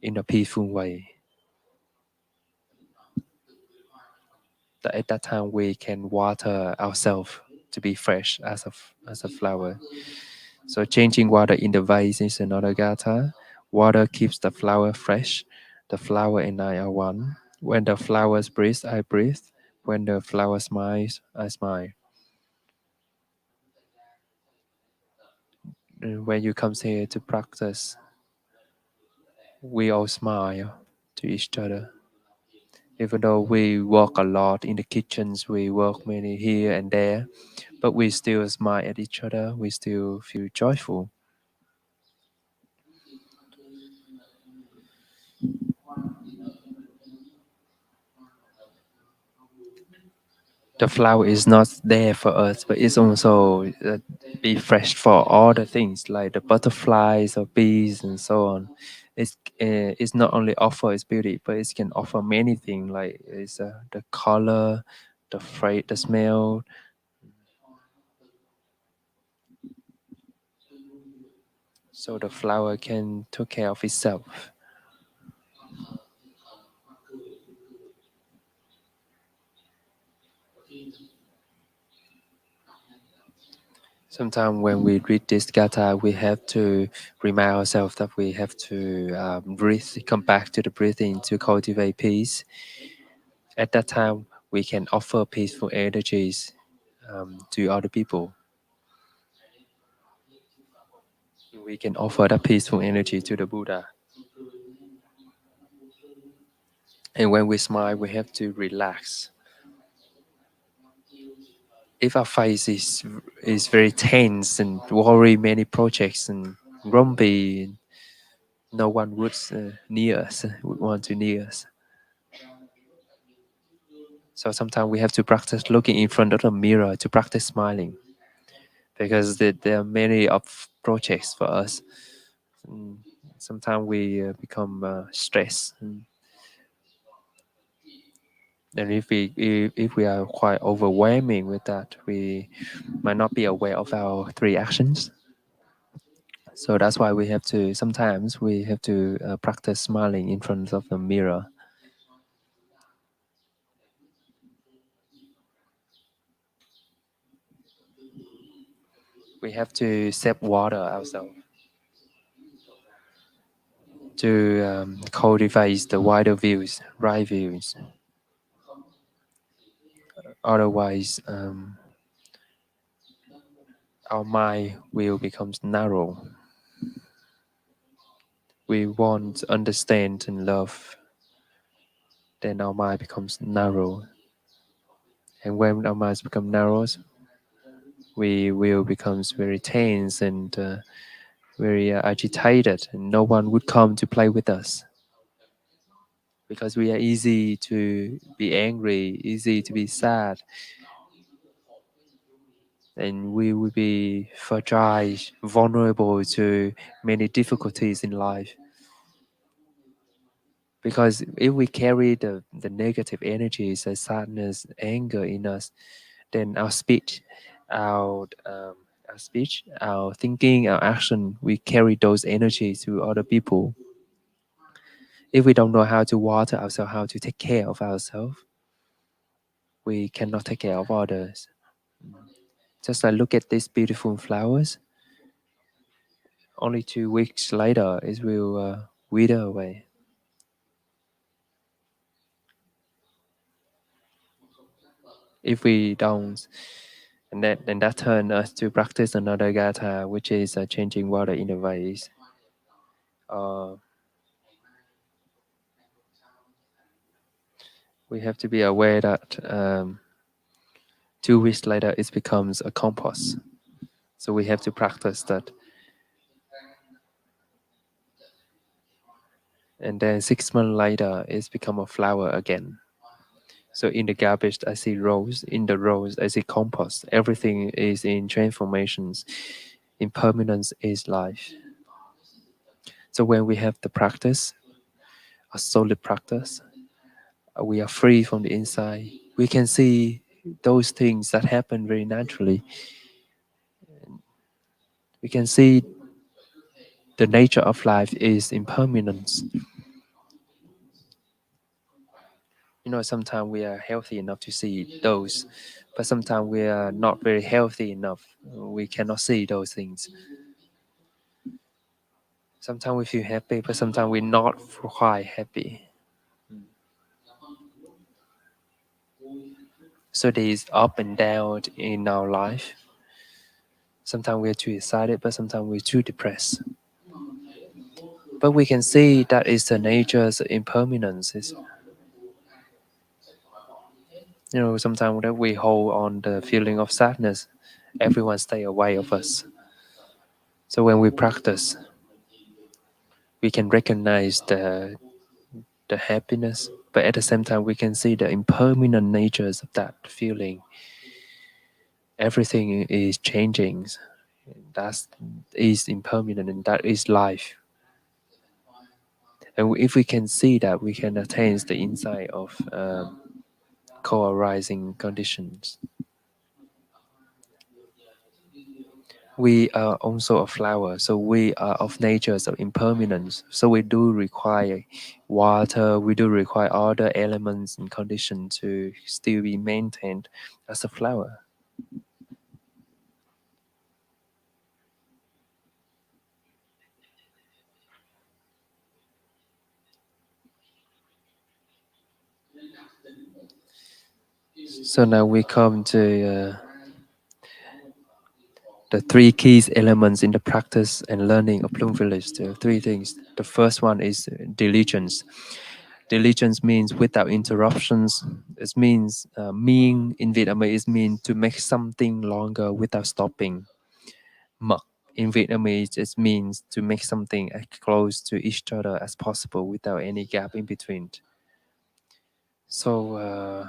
in a peaceful way. That at that time we can water ourselves to be fresh as a flower. So changing water in the vase is another gatha. Water keeps the flower fresh. The flower and I are one. When the flowers breathe, I breathe. When the flower smiles, I smile. And when you come here to practice, we all smile to each other. Even though we work a lot in the kitchens, we work many here and there, but we still smile at each other. We still feel joyful. The flower is not there for us, but it's also be fresh for all the things like the butterflies or bees and so on. It's not only offer its beauty, but it can offer many things like it's the color, the freight, the smell. So the flower can take care of itself. Sometimes when we read this gatha, we have to remind ourselves that we have to breathe, come back to the breathing to cultivate peace. At that time, we can offer peaceful energies to other people. We can offer that peaceful energy to the Buddha. And when we smile, we have to relax. If our face is very tense and worry many projects and grumpy, no one would near us, would want to near us. So sometimes we have to practice looking in front of the mirror to practice smiling, because there are many of projects for us. And sometimes we become stressed, and if we are quite overwhelming with that, we might not be aware of our three actions. So that's why we have to sometimes we have to practice smiling in front of the mirror. We have to save water ourselves to cultivate the wider views, right views. Otherwise, our mind will become narrow. We want to understand and love, then our mind becomes narrow. And when our minds become narrow, we will become very tense and very agitated, and no one would come to play with us because we are easy to be angry, easy to be sad, and we will be fragile, vulnerable to many difficulties in life. Because if we carry the negative energies, the sadness, anger in us, then our speech, our thinking, our action, we carry those energies to other people. If we don't know how to water ourselves, how to take care of ourselves, we cannot take care of others. Just like look at these beautiful flowers. Only 2 weeks later, it will wither away. If we don't, and that turns us to practice another gatha, which is changing water in the vase. Uh, we have to be aware that 2 weeks later it becomes a compost. So we have to practice that. And then 6 months later, it's become a flower again. So in the garbage, I see rose. In the rose, I see compost. Everything is in transformations. Impermanence is life. So when we have the practice, a solid practice, we are free from the inside. We can see those things that happen very naturally. We can see the nature of life is impermanence. You know, sometimes we are healthy enough to see those, but sometimes we are not very healthy enough. We cannot see those things. Sometimes we feel happy, but sometimes we're not quite happy. So there is up and down in our life. Sometimes we're too excited, but sometimes we're too depressed. But we can see that is the nature's impermanence. You know, sometimes that we hold on the feeling of sadness, everyone stay away of us. So when we practice, we can recognize the happiness, but at the same time we can see the impermanent natures of that feeling. Everything is changing. That is impermanent, and that is life. And if we can see that, we can attain the insight of co-arising conditions. We are also a flower, so we are of natures of impermanence. So we do require water, we do require other elements and conditions to still be maintained as a flower. So now we come to the three key elements in the practice and learning of Plum Village. There are three things. The first one is diligence. Diligence means without interruptions. It means mean in Vietnamese means to make something longer without stopping. Mak in Vietnamese it means to make something as close to each other as possible without any gap in between. So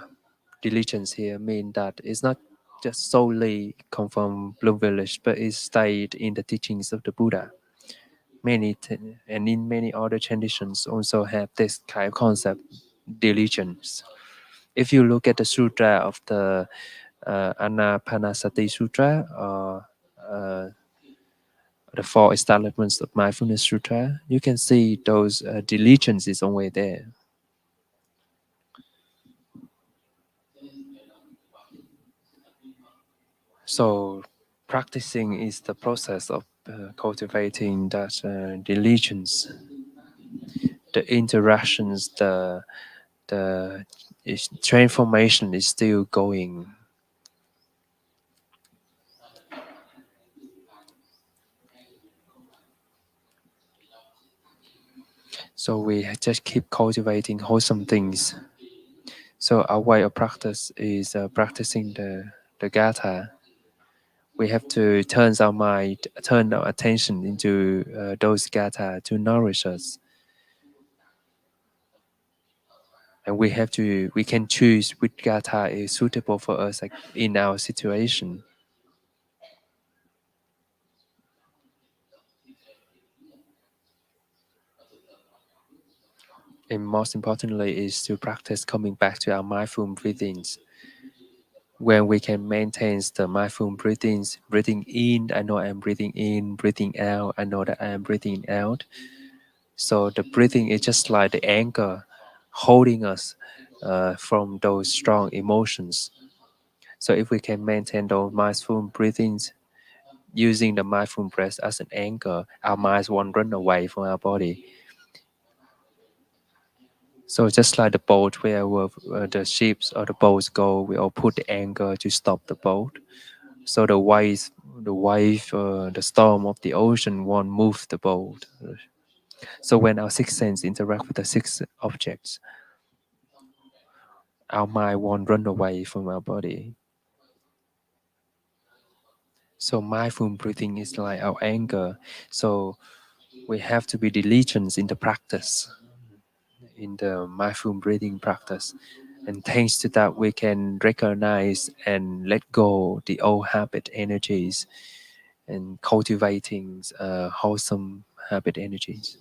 diligence here means that it's not just solely come from Plum Village, but it stayed in the teachings of the Buddha. And in many other traditions also have this kind of concept, diligence. If you look at the sutra of the Anapanasati Sutra or the four establishments of mindfulness sutra, you can see those diligence is always there. So practicing is the process of cultivating that diligence, the interactions, the transformation is still going. So we just keep cultivating wholesome things. So our way of practice is practicing the gatha. We have to turn our mind, turn our attention into those gatha to nourish us. And we can choose which gatha is suitable for us like, in our situation. And most importantly is to practice coming back to our mindful breathings. When we can maintain the mindful breathings, breathing in, I know I'm breathing in, breathing out, I know that I am breathing out. So the breathing is just like the anchor holding us from those strong emotions. So if we can maintain those mindful breathings, using the mindful breath as an anchor, our minds won't run away from our body. So just like the boat where the ships or the boats go, we all put the anchor to stop the boat. So the storm of the ocean won't move the boat. So when our sixth sense interact with the six objects, our mind won't run away from our body. So mindful breathing is like our anchor. So we have to be diligent in the practice, in the mindful breathing practice. And thanks to that, we can recognize and let go the old habit energies and cultivating wholesome habit energies.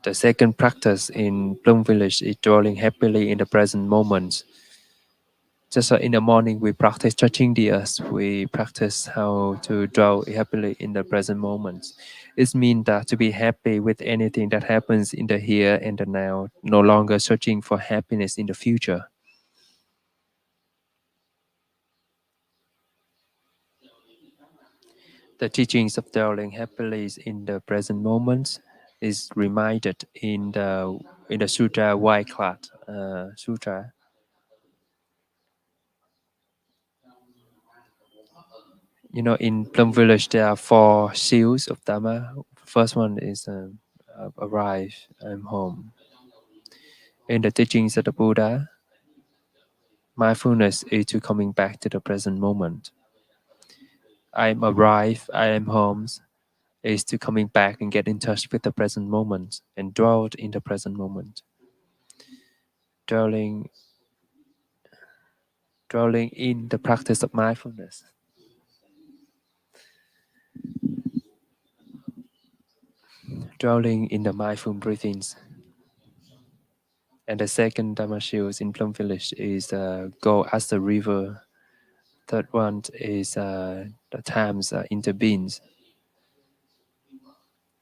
The second practice in Plum Village is dwelling happily in the present moment. Just in the morning, we practice touching the earth. We practice how to dwell happily in the present moment. It means that to be happy with anything that happens in the here and the now, no longer searching for happiness in the future. The teachings of dwelling happily in the present moment is reminded in the sutra White Cloud Sutra. You know, in Plum Village, there are four seals of Dhamma. First one is arrive, I'm home. In the teachings of the Buddha, mindfulness is to coming back to the present moment. I am arrived, I am home is to coming back and get in touch with the present moment and dwell in the present moment. Dwelling, dwelling in the practice of mindfulness. Dwelling in the mindful breathings. And the second Dhamma shield in Plum Village is go as the river. Third one is the times intervenes.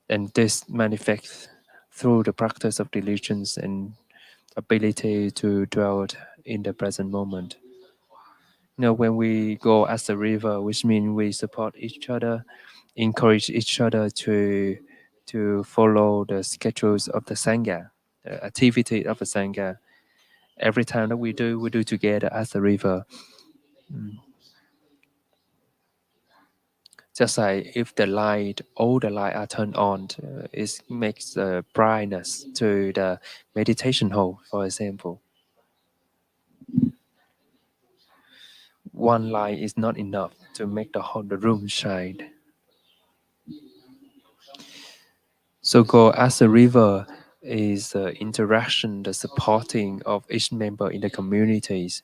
And this manifests through the practice of diligence and ability to dwell in the present moment. You know, when we go as a river, which means we support each other, encourage each other to follow the schedules of the Sangha, the activity of the Sangha. Every time that we do together as a river. Mm. Just like if the light, all the light are turned on, it makes the brightness to the meditation hall, for example. One light is not enough to make the whole the room shine. So go as a river is the interaction, the supporting of each member in the communities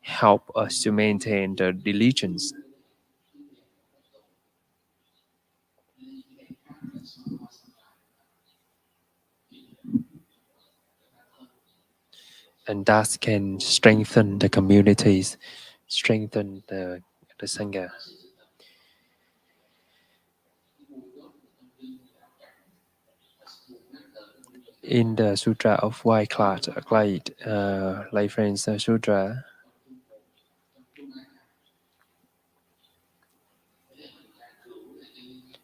help us to maintain the diligence. And that can strengthen the communities, strengthen the Sangha. In the Sutra of White Cloud, like friends, Sutra,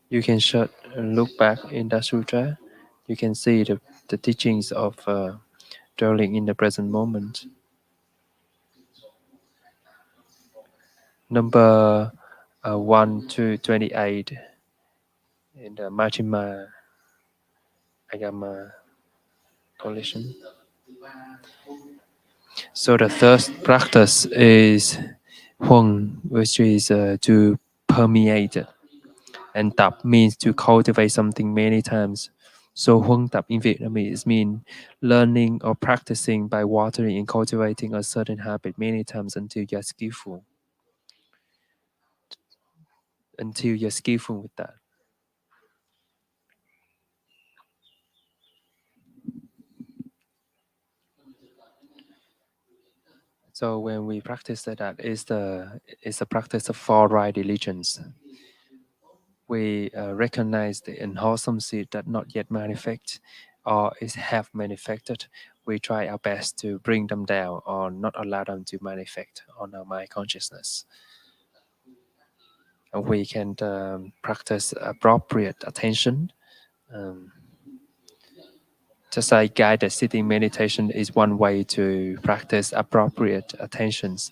you can look back in the Sutra, you can see the teachings of dwelling in the present moment. Number 1 to 28 in the Majjhima Agama collection. So the third practice is Huang, which is to permeate. And Tap means to cultivate something many times. So Huang Tap in Vietnamese means learning or practicing by watering and cultivating a certain habit many times until you're skillful. Until you're skillful with that. So when we practice that, it's the practice of four right diligence. We recognize the unwholesome seed that not yet manifest or is have manifested. We try our best to bring them down or not allow them to manifest on our mind consciousness. And we can practice appropriate attention. Um, just like guided sitting meditation is one way to practice appropriate attentions.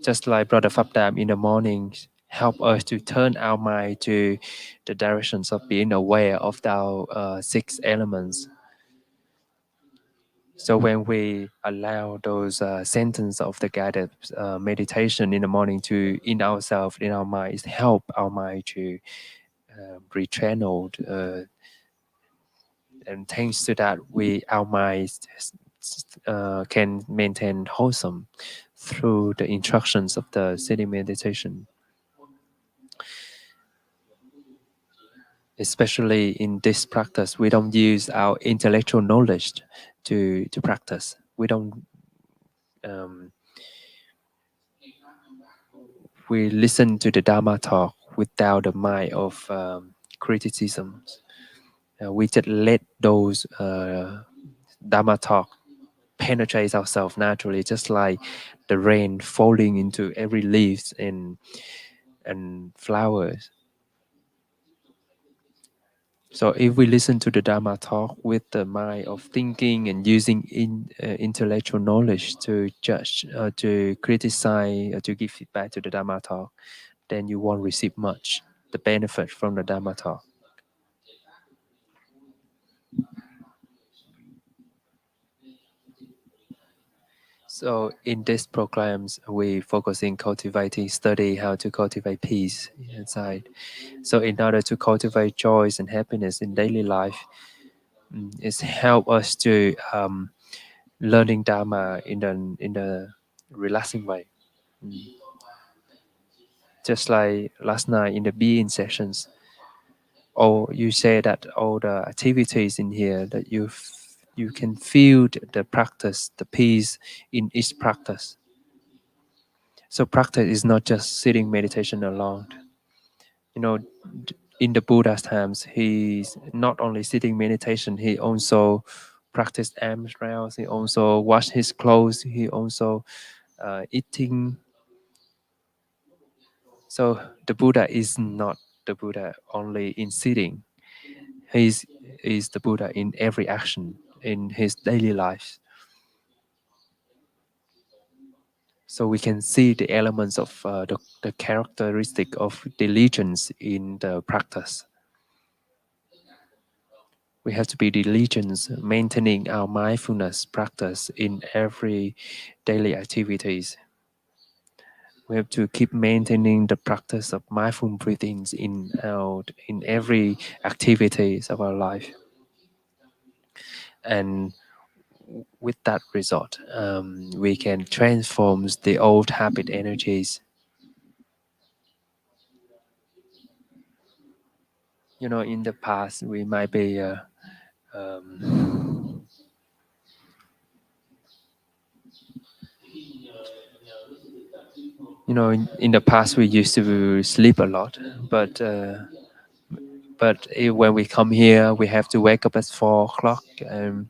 Just like Brother Phap in the morning, help us to turn our mind to the directions of being aware of our six elements. So when we allow those sentences of the guided meditation in the morning to in ourselves, in our minds, help our mind to rechanneled, and thanks to that, we our minds can maintain wholesome through the instructions of the sitting meditation. Especially in this practice, we don't use our intellectual knowledge to practice. We don't. Um, we listen to the Dharma talk without the mind of criticisms. We just let those Dharma talk penetrate ourselves naturally, just like the rain falling into every leaves and flowers. So if we listen to the Dharma talk with the mind of thinking and using intellectual knowledge to judge, to criticize, to give feedback to the Dharma talk, then you won't receive much the benefit from the Dharma talk. So in these programs, we focus in cultivating, study how to cultivate peace inside. So in order to cultivate joys and happiness in daily life, it's help us to learning Dharma in a relaxing way. Mm. Just like last night in the being sessions, or you say that all the activities in here that you can feel the practice, the peace in each practice. So practice is not just sitting meditation alone. You know, in the Buddha's times, he's not only sitting meditation, he also practiced arms rounds, he also washed his clothes, he also eating. So the Buddha is not the Buddha only in sitting. He's is the Buddha in every action in his daily life. So we can see the elements of the characteristic of diligence in the practice. We have to be diligent, maintaining our mindfulness practice in every daily activities. We have to keep maintaining the practice of mindful breathing in out in every activities of our life. And with that result, we can transform the old habit energies. You know, in the past, we might be, um, you know, in the past we used to sleep a lot, but when we come here, we have to wake up at 4 o'clock. And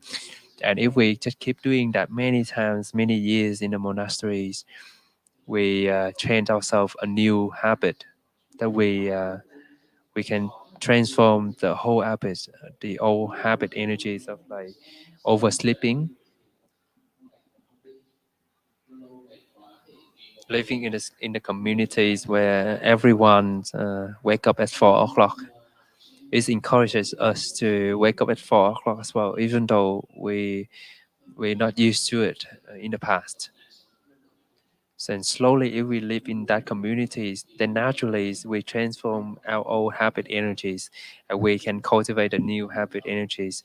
if we just keep doing that many times, many years in the monasteries, we train ourselves a new habit that we can transform the whole habits, the old habit energies of like oversleeping, living in the communities where everyone wake up at 4 o'clock. It encourages us to wake up at 4 o'clock as well, even though we're not used to it in the past. So and slowly, if we live in that communities, then naturally we transform our old habit energies, and we can cultivate the new habit energies.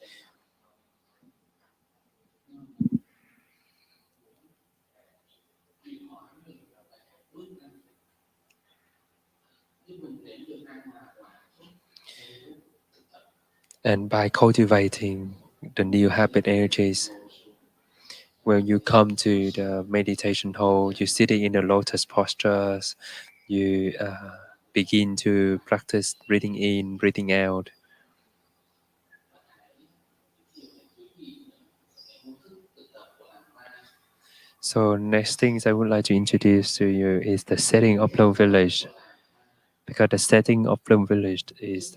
And by cultivating the new habit energies, when you come to the meditation hall, you're sitting in the lotus postures, you begin to practice breathing in, breathing out. So next things I would like to introduce to you is the setting of Plum Village, because the setting of Plum Village is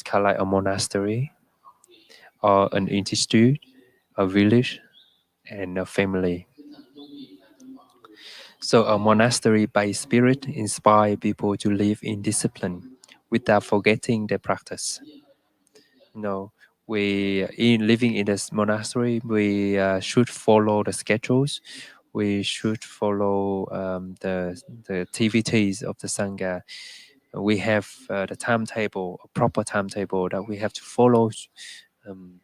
kind of like a monastery or an institute, a village, and a family. So a monastery by spirit inspire people to live in discipline without forgetting their practice. You know, We in living in this monastery, we should follow the schedules. We should follow the activities of the sangha. We have the timetable, a proper timetable that we have to follow. Um,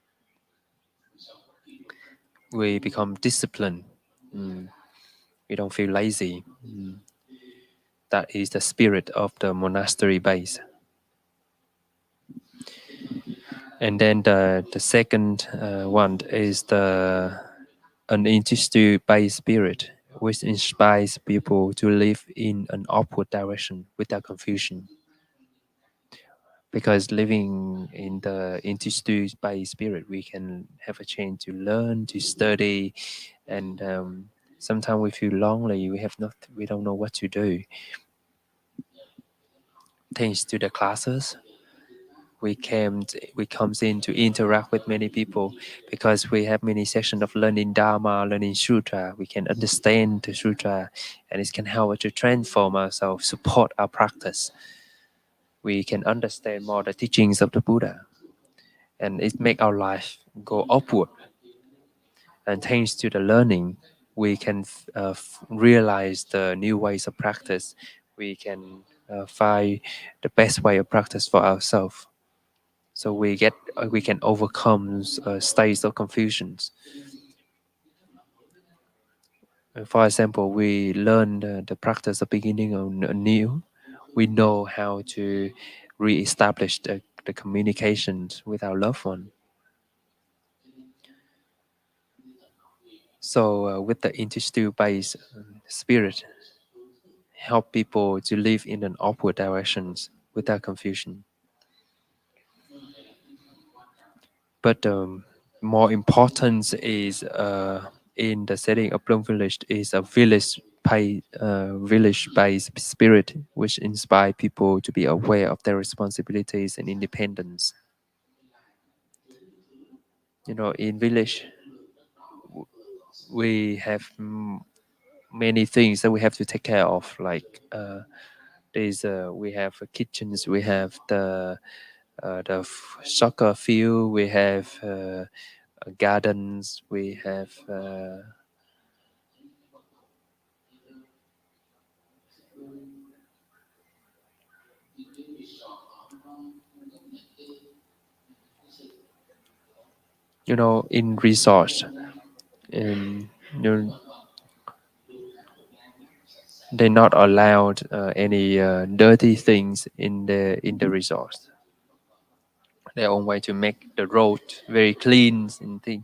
we become disciplined. Mm. We don't feel lazy. Mm. That is the spirit of the monastery base. And then the second one is the an institute-based spirit, which inspires people to live in an upward direction without confusion. Because living in the institute-based spirit, we can have a chance to learn, to study, and sometimes we feel lonely. We don't know what to do. Thanks to the classes, we comes in to interact with many people because we have many sessions of learning Dharma, learning Sutra. We can understand the Sutra, and it can help us to transform ourselves, support our practice. We can understand more the teachings of the Buddha, and it make our life go upward. And thanks to the learning, we can realize the new ways of practice. We can find the best way of practice for ourselves. So we can overcome states of confusions. For example, we learn the practice of beginning anew. We know how to re-establish the communications with our loved one. So with the institute-based spirit, help people to live in an upward directions without confusion. But more important is in the setting of Plum village is a village-based spirit which inspire people to be aware of their responsibilities and independence. You know, in village we have many things that we have to take care of, like we have kitchens, we have soccer field, we have gardens, we have in resorts, and they're not allowed any dirty things in the resorts. Their own way to make the road very clean and thing,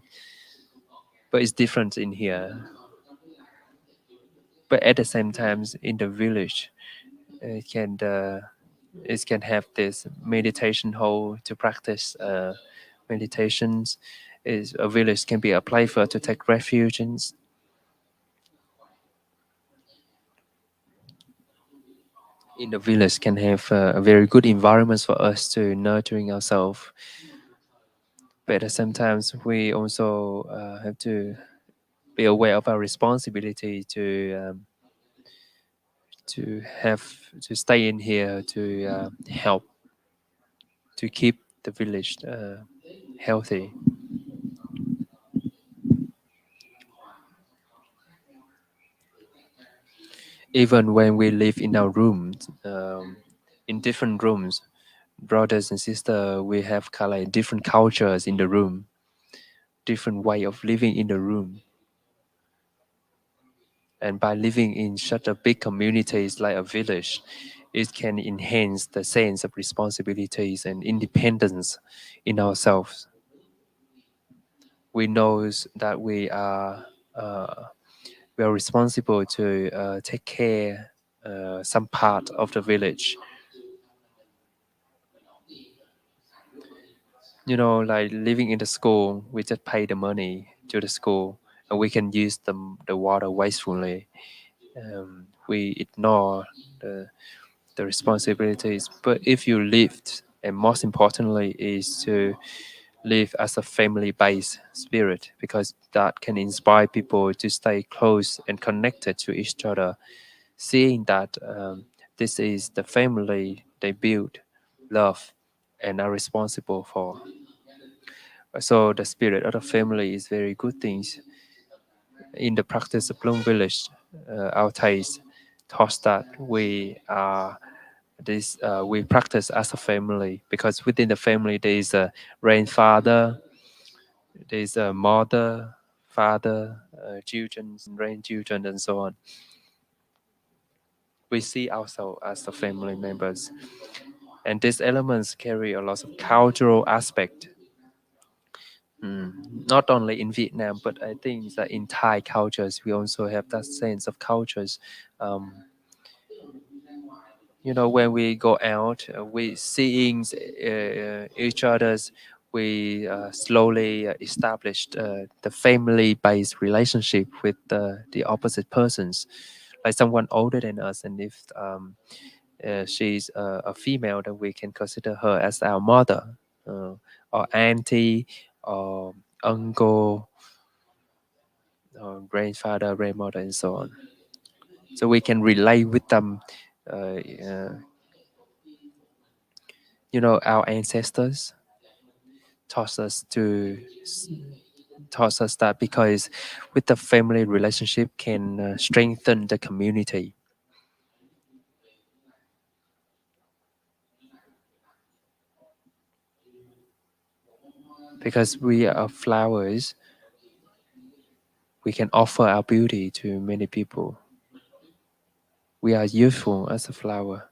but it's different in here. But at the same time, in the village, it can have this meditation hall to practice meditations. Is a village can be a place for to take refuge in the village can have a very good environment for us to nurturing ourselves. But at the same time, we also have to be aware of our responsibility to have to stay in here to help to keep the village healthy. Even when we live in our rooms, in different rooms, brothers and sisters, we have kind of like different cultures in the room, different way of living in the room. And by living in such a big communities like a village, it can enhance the sense of responsibilities and independence in ourselves. We know that we are responsible to take care some part of the village. Like living in the school, we just pay the money to the school, and we can use the water wastefully. We ignore the the responsibilities. But if you lived, and most importantly, is to live as a family-based spirit, because that can inspire people to stay close and connected to each other, seeing that this is the family they build, love, and are responsible for. So the spirit of the family is very good things. In the practice of Plum village, our Thais taught that we practice as a family, because within the family there is a grandfather, there is a mother, father, children, grandchildren, and so on. We see ourselves as the family members, and these elements carry a lot of cultural aspect. Not only in Vietnam, but I think that in Thai cultures, we also have that sense of cultures. Um, when we go out, we seeing each other's, we slowly established the family-based relationship with the opposite persons, like someone older than us, and if she's a female, then we can consider her as our mother, or auntie, or uncle, or grandfather, grandmother, and so on. So we can relate with them. Uh, uh, our ancestors taught us to taught us that, because with the family relationship can strengthen the community, because we are flowers, we can offer our beauty to many people. We are useful as a flower,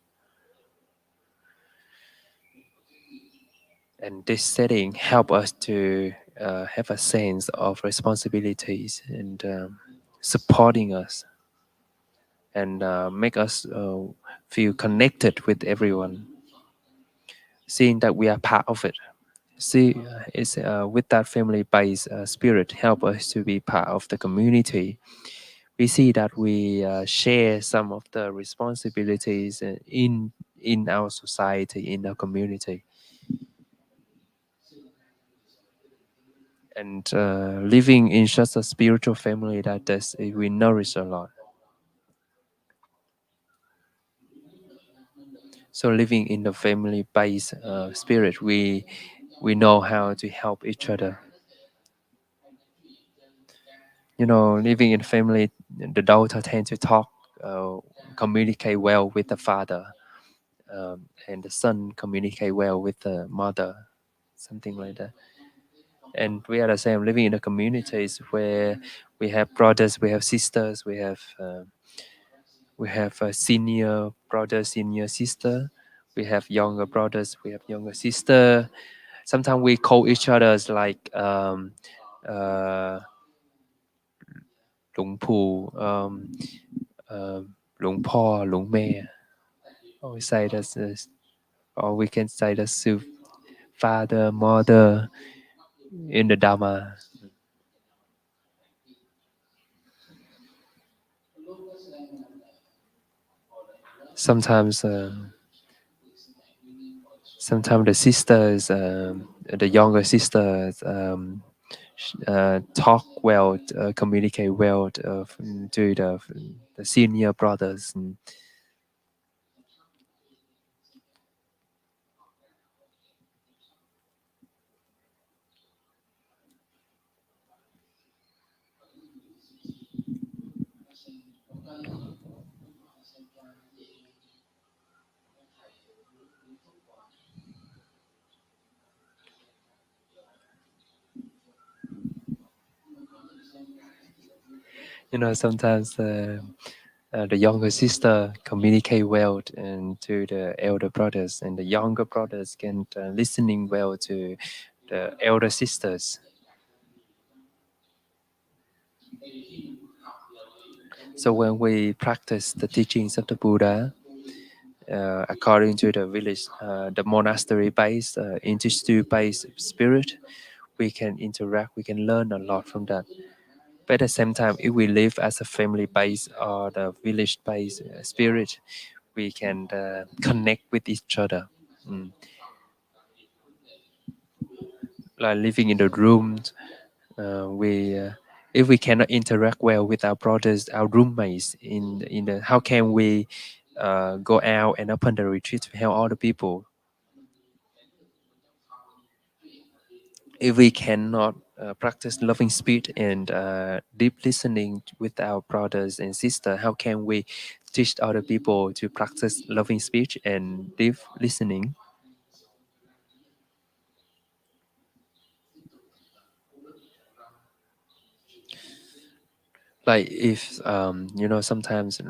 and this setting help us to have a sense of responsibilities, and supporting us, and make us feel connected with everyone, seeing that we are part of it. See, it's with that family-based spirit help us to be part of the community. We see that we share some of the responsibilities in our society, in our community, and living in such a spiritual family, that does we nourish a lot. So living in the family-based spirit, we know how to help each other. Living in family, the daughter tend to talk, uh, communicate well with the father, and the son communicate well with the mother, something like that. And we are the same, living in the communities where we have brothers, we have sisters, we have a senior brother, senior sister. We have younger brothers, we have younger sister. Sometimes we call each other as like uh, Lung Pu, Lung Po, Lung Me. Or we say that, or we can say that to father, mother in the Dhamma. Sometimes, sometimes the sisters, the younger sisters, talk well, communicate well to the senior brothers. Sometimes the younger sister communicate well and to the elder brothers, and the younger brothers can listening well to the elder sisters. So when we practice the teachings of the Buddha, according to the village, the monastery-based, institute-based spirit, we can interact, we can learn a lot from that. But at the same time, if we live as a family-based or the village-based spirit, we can connect with each other. Mm. Like living in the rooms, we if we cannot interact well with our brothers, our roommates in the, how can we go out and open the retreat to help other people? if we cannot practice loving speech and deep listening with our brothers and sisters, how can we teach other people to practice loving speech and deep listening? Like if sometimes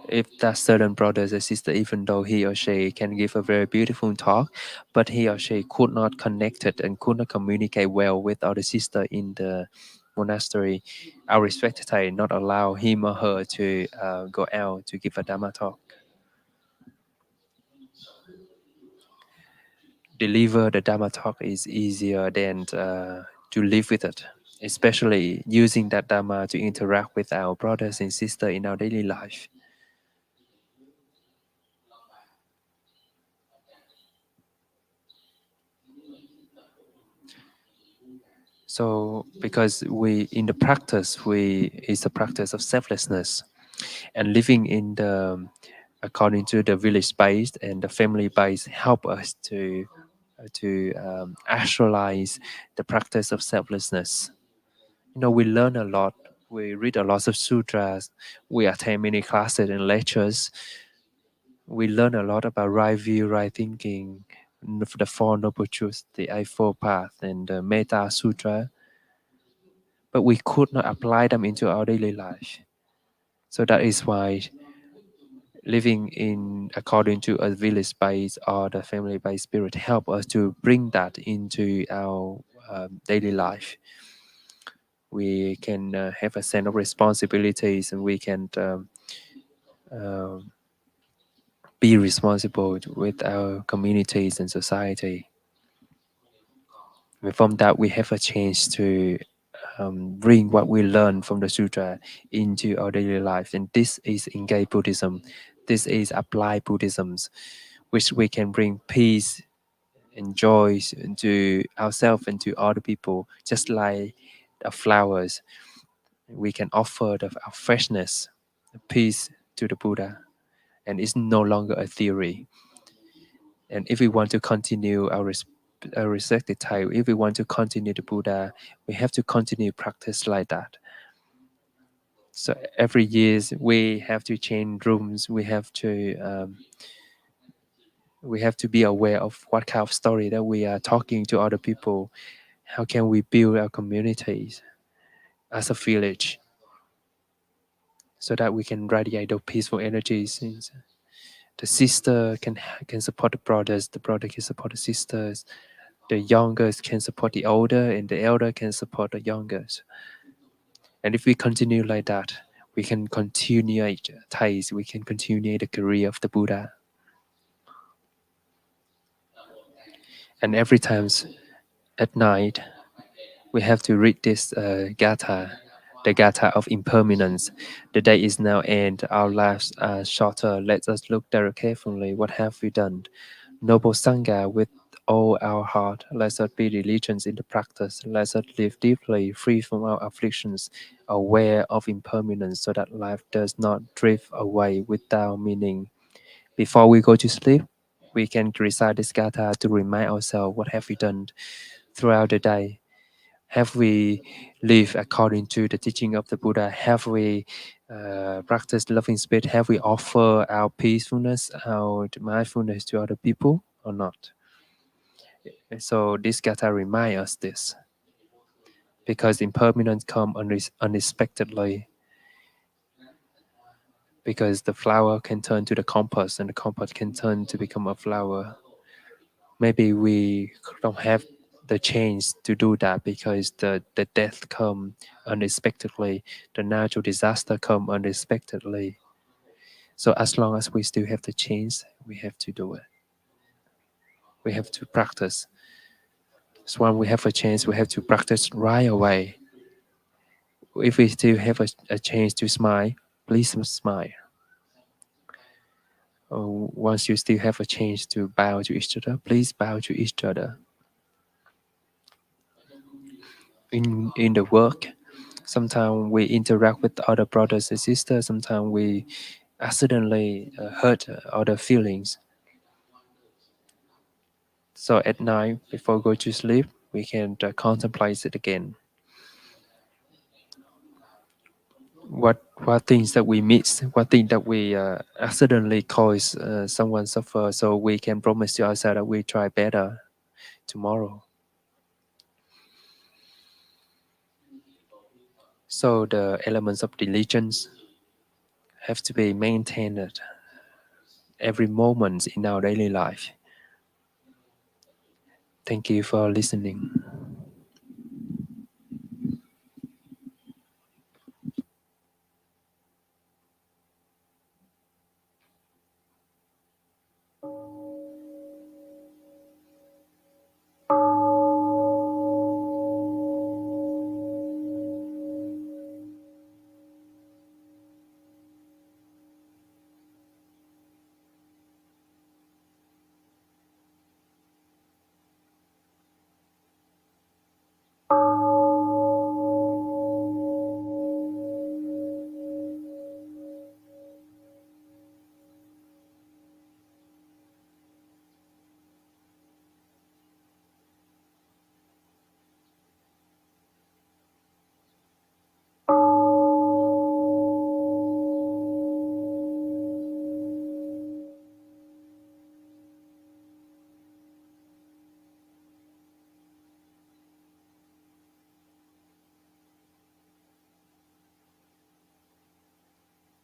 if that certain brothers or sister, even though he or she can give a very beautiful talk, but he or she could not connect it and could not communicate well with other sister in the monastery, our respected Thầy not allow him or her to go out to give a Dhamma talk. Deliver the Dhamma talk is easier than to live with it, especially using that Dhamma to interact with our brothers and sisters in our daily life. So, because we in the practice, we is a practice of selflessness and living in the according to the village space and the family base help us to actualize the practice of selflessness. We learn a lot. We read a lot of sutras. We attend many classes and lectures. We learn a lot about right view, right thinking, the Four Noble Truths, the Eightfold Path, and the Metta Sutra, but we could not apply them into our daily life. So that is why living in according to a village based or the family based spirit help us to bring that into our daily life. We can have a sense of responsibilities, and we can um, be responsible with our communities and society. And from that, we have a chance to bring what we learn from the sutra into our daily life. And this is engaged Buddhism. This is applied Buddhism, which we can bring peace and joy to ourselves and to other people, just like the flowers. We can offer our freshness, the peace to the Buddha, and it's no longer a theory. And if we want to continue our respected type, if we want to continue the Buddha, we have to continue practice like that. So every year we have to change rooms. We have to be aware of what kind of story that we are talking to other people. How can we build our communities as a village so that we can radiate those peaceful energies? The sister can support the brothers. The brother can support the sisters. The youngest can support the older, and the elder can support the youngest. And if we continue like that, we can continue ties. We can continue the career of the Buddha. And every time at night, we have to read this gatha, the gatha of impermanence. The day is now end. Our lives are shorter. Let us look there carefully. What have we done? Noble Sangha, with all our heart, let us be diligent in the practice. Let us live deeply, free from our afflictions, aware of impermanence, so that life does not drift away without meaning. Before we go to sleep, we can recite this gatha to remind ourselves what have we done throughout the day. Have we lived according to the teaching of the Buddha? Have we practiced loving spirit? Have we offered our peacefulness, our mindfulness to other people or not? And so this gatha reminds us this, because impermanence comes unexpectedly. Because the flower can turn to the compost, and the compost can turn to become a flower. Maybe we don't have the chance to do that because the death come unexpectedly, the natural disaster come unexpectedly. So as long as we still have the chance, we have to do it. We have to practice. So when we have a chance, we have to practice right away. If we still have a chance to smile, please smile. Once you still have a chance to bow to each other, please bow to each other. In the work, sometimes we interact with other brothers and sisters. Sometimes we accidentally hurt other feelings. So at night, before go to sleep, we can contemplate it again. What things that we miss, what things that we accidentally cause someone suffer, so we can promise to ourselves that we try better tomorrow. So the elements of diligence have to be maintained every moment in our daily life. Thank you for listening.